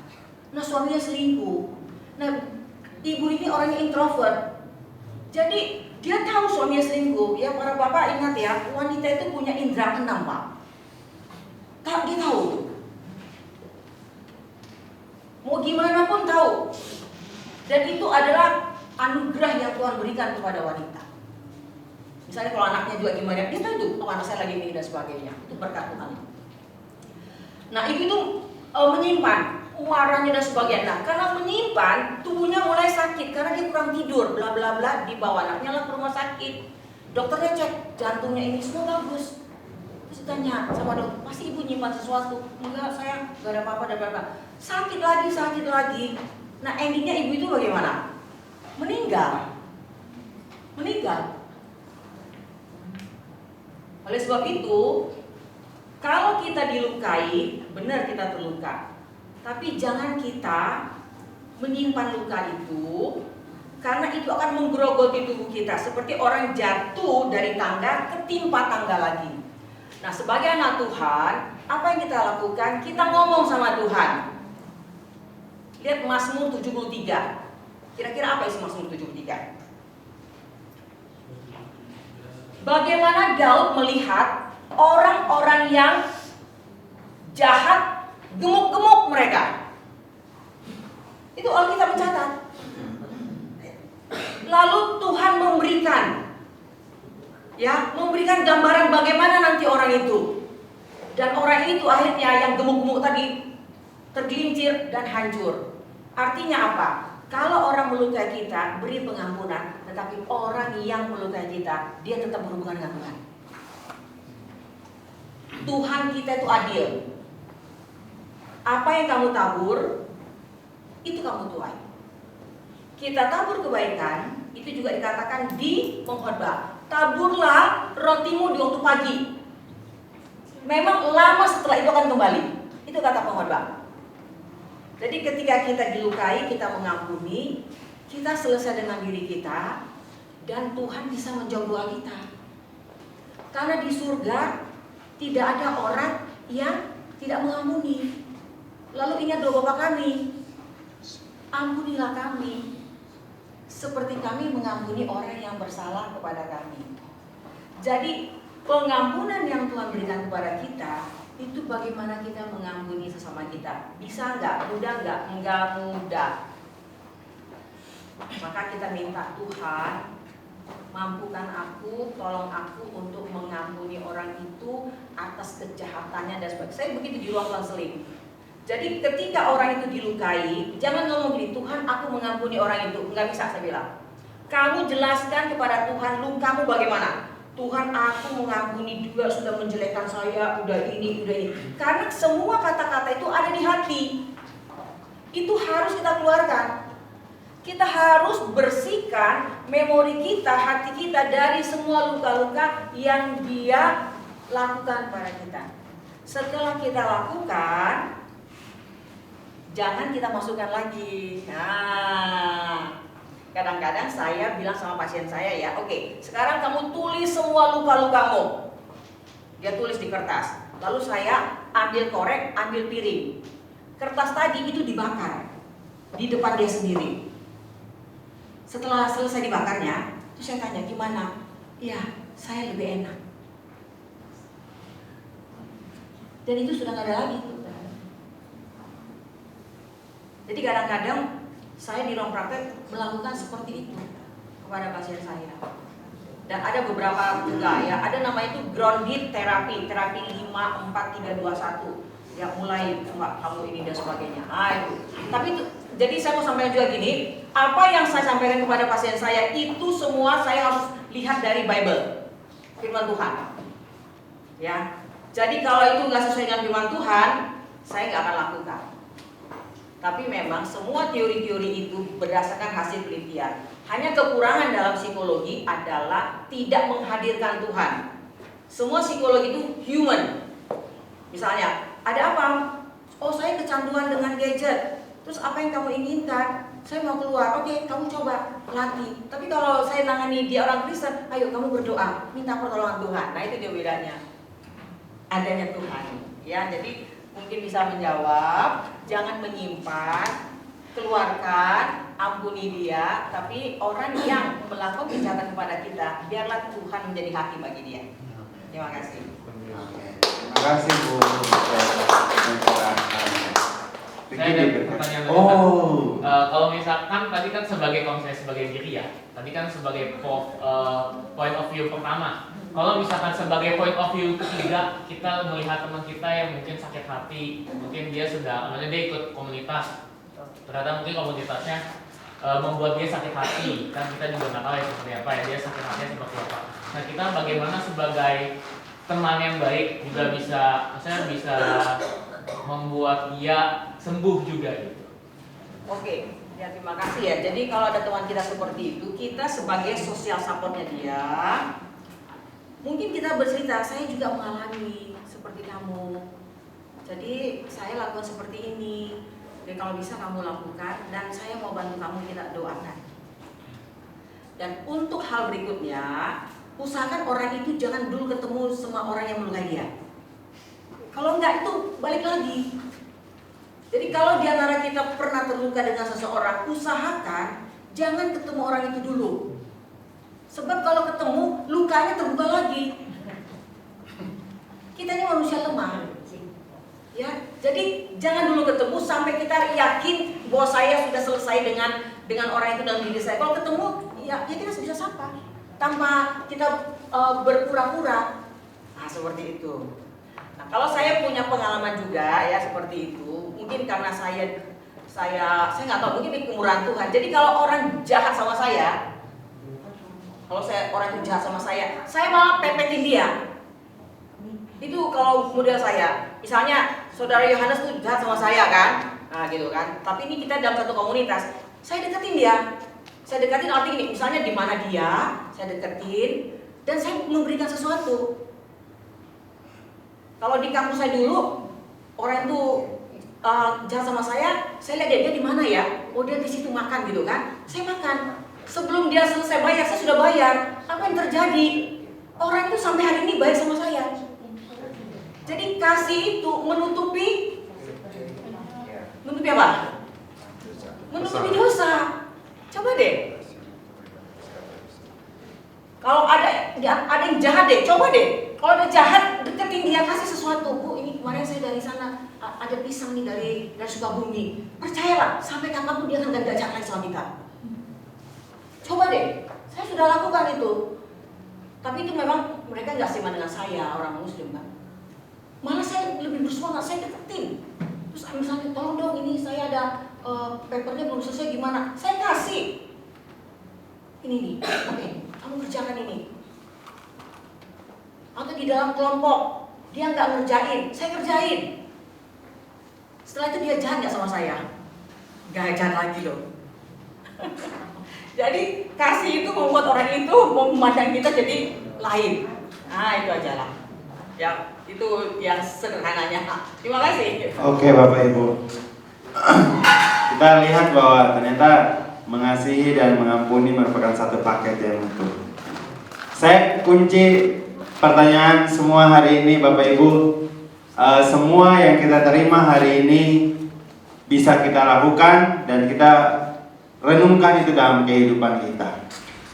Nah suaminya selingkuh. Nah ibu ini orangnya introvert. Jadi dia tahu suaminya selingkuh. Ya para bapak ingat ya, wanita itu punya indera keenam pak. Dia tahu. Mau gimana pun tahu. Dan itu adalah anugerah yang Tuhan berikan kepada wanita. Misalnya kalau anaknya juga gimana, dia tahu tuh, oh anak saya lagi ini dan sebagainya. Itu berkat Tuhan. Nah ibu itu menyimpan marahnya dan sebagainya. Nah karena menyimpan, tubuhnya mulai sakit karena dia kurang tidur, bla bla bla. Dibawa anaknya lah ke rumah sakit. Dokternya cek jantungnya ini semua bagus. Terus tanya sama dokter, pasti ibu nyimpan sesuatu? Enggak, saya gak ada apa-apa dan bla bla. Sakit lagi. Nah endingnya ibu itu bagaimana? Meninggal. Oleh sebab itu, kalau kita dilukai, benar kita terluka. Tapi jangan kita menyimpan luka itu, karena itu akan menggerogoti tubuh kita. Seperti orang jatuh dari tangga, ketimpa tangga lagi. Nah sebagai anak Tuhan, apa yang kita lakukan? Kita ngomong sama Tuhan. Lihat Mazmur 73. Kira-kira apa isi Mazmur 73? Bagaimana Daud melihat orang-orang yang jahat, gemuk-gemuk mereka. Itu Alkitab mencatat. Lalu Tuhan memberikan gambaran bagaimana nanti orang itu. Dan orang itu akhirnya yang gemuk-gemuk tadi tergelincir dan hancur. Artinya apa? Kalau orang melukai kita, beri pengampunan. Tetapi orang yang melukai kita, dia tetap berhubungan dengan Tuhan. Tuhan kita itu adil. Apa yang kamu tabur, itu kamu tuai. Kita tabur kebaikan, itu juga dikatakan di pengkhotbah. Taburlah rotimu di waktu pagi. Memang lama setelah itu akan kembali. Itu kata pengkhotbah. Jadi ketika kita dilukai, kita mengampuni, kita selesai dengan diri kita, dan Tuhan bisa menjawab doa kita. Karena di surga tidak ada orang yang tidak mengampuni. Lalu ingat doa Bapa kami, ampunilah kami seperti kami mengampuni orang yang bersalah kepada kami. Jadi pengampunan yang Tuhan berikan kepada kita, itu bagaimana kita mengampuni sesama kita. Bisa nggak? Mudah nggak? Nggak mudah. Maka kita minta Tuhan, mampukan aku, tolong aku untuk mengampuni orang itu atas kejahatannya dan sebagainya. Saya begitu di ruang konseling. Jadi ketika orang itu dilukai, jangan ngomong gini, Tuhan aku mengampuni orang itu. Nggak bisa saya bilang. Kamu jelaskan kepada Tuhan lukamu bagaimana. Tuhan aku mengampuni dia sudah menjelekkan saya, udah ini. Karena semua kata-kata itu ada di hati. Itu harus kita keluarkan. Kita harus bersihkan memori kita, hati kita dari semua luka-luka yang dia lakukan pada kita. Setelah kita lakukan, jangan kita masukkan lagi. Nah, kadang-kadang saya bilang sama pasien saya ya, oke, sekarang kamu tulis semua luka-lukamu. Dia tulis di kertas. Lalu saya ambil korek, ambil piring. Kertas tadi itu dibakar di depan dia sendiri. Setelah selesai dibakarnya, terus saya tanya gimana? Ya, saya lebih enak. Dan itu sudah nggak ada lagi. Jadi kadang-kadang saya di ruang praktek melakukan seperti itu kepada pasien saya. Dan ada beberapa juga ya, ada namanya itu grounded terapi 5, 4, 3, 2, 1. Ya mulai kamu ini dan sebagainya. Itu. Tapi itu, jadi saya mau sampaikan juga gini, apa yang saya sampaikan kepada pasien saya itu semua saya harus lihat dari Bible, firman Tuhan. Ya. Jadi kalau itu nggak sesuai dengan firman Tuhan, saya nggak akan lakukan. Tapi memang semua teori-teori itu berdasarkan hasil penelitian. Hanya kekurangan dalam psikologi adalah tidak menghadirkan Tuhan. Semua psikologi itu human. Misalnya, ada apa? Oh, saya kecanduan dengan gadget. Terus apa yang kamu inginkan? Saya mau keluar. Oke, kamu coba latih. Tapi kalau saya nangani dia orang Kristen, ayo kamu berdoa, minta pertolongan Tuhan. Nah, itu dia bedanya. Adanya Tuhan. Ya, jadi mungkin bisa menjawab, jangan menyimpan, keluarkan, ampuni dia, tapi orang yang melakukan kejahatan kepada kita, biarlah Tuhan menjadi hakim bagi dia. Terima kasih. Terima kasih Bu. Saya ada pertanyaan lagi. Kalau misalkan tadi kan kalau misalnya sebagai diri ya, tadi kan sebagai point of view pertama. Kalau misalkan sebagai point of view ketiga, kita melihat teman kita yang mungkin sakit hati, mungkin dia dia ikut komunitas, ternyata mungkin komunitasnya membuat dia sakit hati, kan kita juga nggak tahu ya seperti apa ya, dia sakit hati seperti apa. Nah, kita bagaimana sebagai teman yang baik juga bisa membuat dia sembuh juga gitu. Oke, ya terima kasih ya. Jadi kalau ada teman kita seperti itu, kita sebagai social supportnya dia, mungkin kita bercerita, saya juga mengalami seperti kamu. Jadi saya lakukan seperti ini. Jadi kalau bisa kamu lakukan, dan saya mau bantu kamu, kita doakan. Dan untuk hal berikutnya, usahakan orang itu jangan dulu ketemu sama orang yang melukai dia. Kalau enggak itu balik lagi. Jadi kalau di antara kita pernah terluka dengan seseorang, usahakan jangan ketemu orang itu dulu. Sebab kalau ketemu, lukanya terbuka lagi. Kita ini manusia lemah. Ya, jadi jangan dulu ketemu sampai kita yakin bahwa saya sudah selesai dengan orang itu dalam diri saya. Kalau ketemu, ya kita bisa sapa tanpa kita berpura-pura. Nah, seperti itu. Nah, kalau saya punya pengalaman juga ya seperti itu, mungkin karena saya nggak tahu, mungkin ini kemurahan Tuhan. Jadi kalau orang jahat sama saya, orang itu jahat sama saya malah pepetin dia. Itu kalau model saya, misalnya saudara Yohanes tuh jahat sama saya kan, nah gitu kan. Tapi ini kita dalam satu komunitas, saya deketin dia. Saya deketin arti ini, misalnya di mana dia, saya deketin dan saya memberikan sesuatu. Kalau di kampus saya dulu, orang itu jahat sama saya lihat dia di mana ya? Oh, dia di situ makan gitu kan? Saya makan. Sebelum dia selesai bayar, saya sudah bayar. Apa yang terjadi? Orang itu sampai hari ini baik sama saya. Jadi kasih itu menutupi apa? Menutupi dosa. Coba deh. Kalau ada yang jahat deh, coba deh. Kalau ada jahat, deketin dia, kasih sesuatu. Bu, ini kemarin saya dari sana ada pisang nih dari Sukabumi. Percayalah, sampai kapanpun dia akan gak jahat lagi sama kita. Coba deh, saya sudah lakukan itu. Tapi itu memang mereka nggak sama dengan saya, orang Muslim kan. Malah saya lebih bersemangat, saya deketin. Terus misalnya, tolong dong ini saya ada papernya belum selesai gimana? Saya kasih. Ini nih, oke, kamu kerjakan ini. Atau di dalam kelompok, dia nggak ngerjain, saya kerjain. Setelah itu dia jahat nggak sama saya? Nggak jahat lagi loh. Jadi kasih itu membuat orang itu memandang kita jadi lain. Nah itu aja lah. Ya itu yang sederhananya. Terima kasih. Oke Bapak Ibu. Kita lihat bahwa ternyata mengasihi dan mengampuni merupakan satu paket yang utuh. Saya kunci pertanyaan semua hari ini, Bapak Ibu. Semua yang kita terima hari ini bisa kita lakukan dan kita renungkan itu dalam kehidupan kita.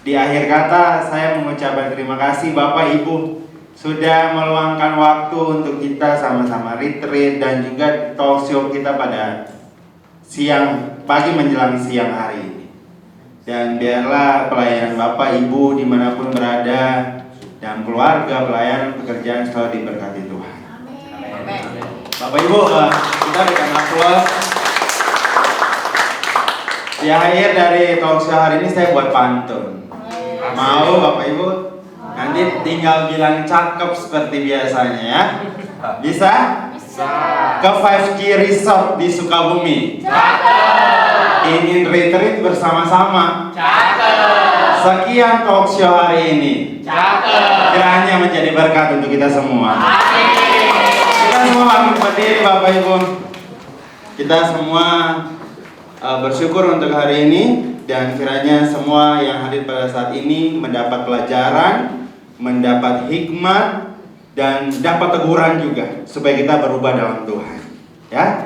Di akhir kata, saya mengucapkan terima kasih Bapak Ibu sudah meluangkan waktu untuk kita sama-sama retreat dan juga talk show kita pada pagi menjelang siang hari ini. Dan biarlah pelayanan Bapak Ibu dimanapun berada, dalam keluarga, pelayanan, pekerjaan selalu diberkati Tuhan. Amin. Bapak Ibu, kita berikan aplaus. Di akhir dari talk show hari ini saya buat pantun. Mau Bapak Ibu? Nanti tinggal bilang cakep seperti biasanya ya. Bisa? Bisa. Ke 5G Resort di Sukabumi. Ingin retreat bersama-sama. Sekian talk show hari ini. Kiranya menjadi berkat untuk kita semua. Kita semua akan berdiri Bapak Ibu. Kita semua bersyukur untuk hari ini. Dan kiranya semua yang hadir pada saat ini mendapat pelajaran, mendapat hikmat, dan dapat teguran juga supaya kita berubah dalam Tuhan. Ya.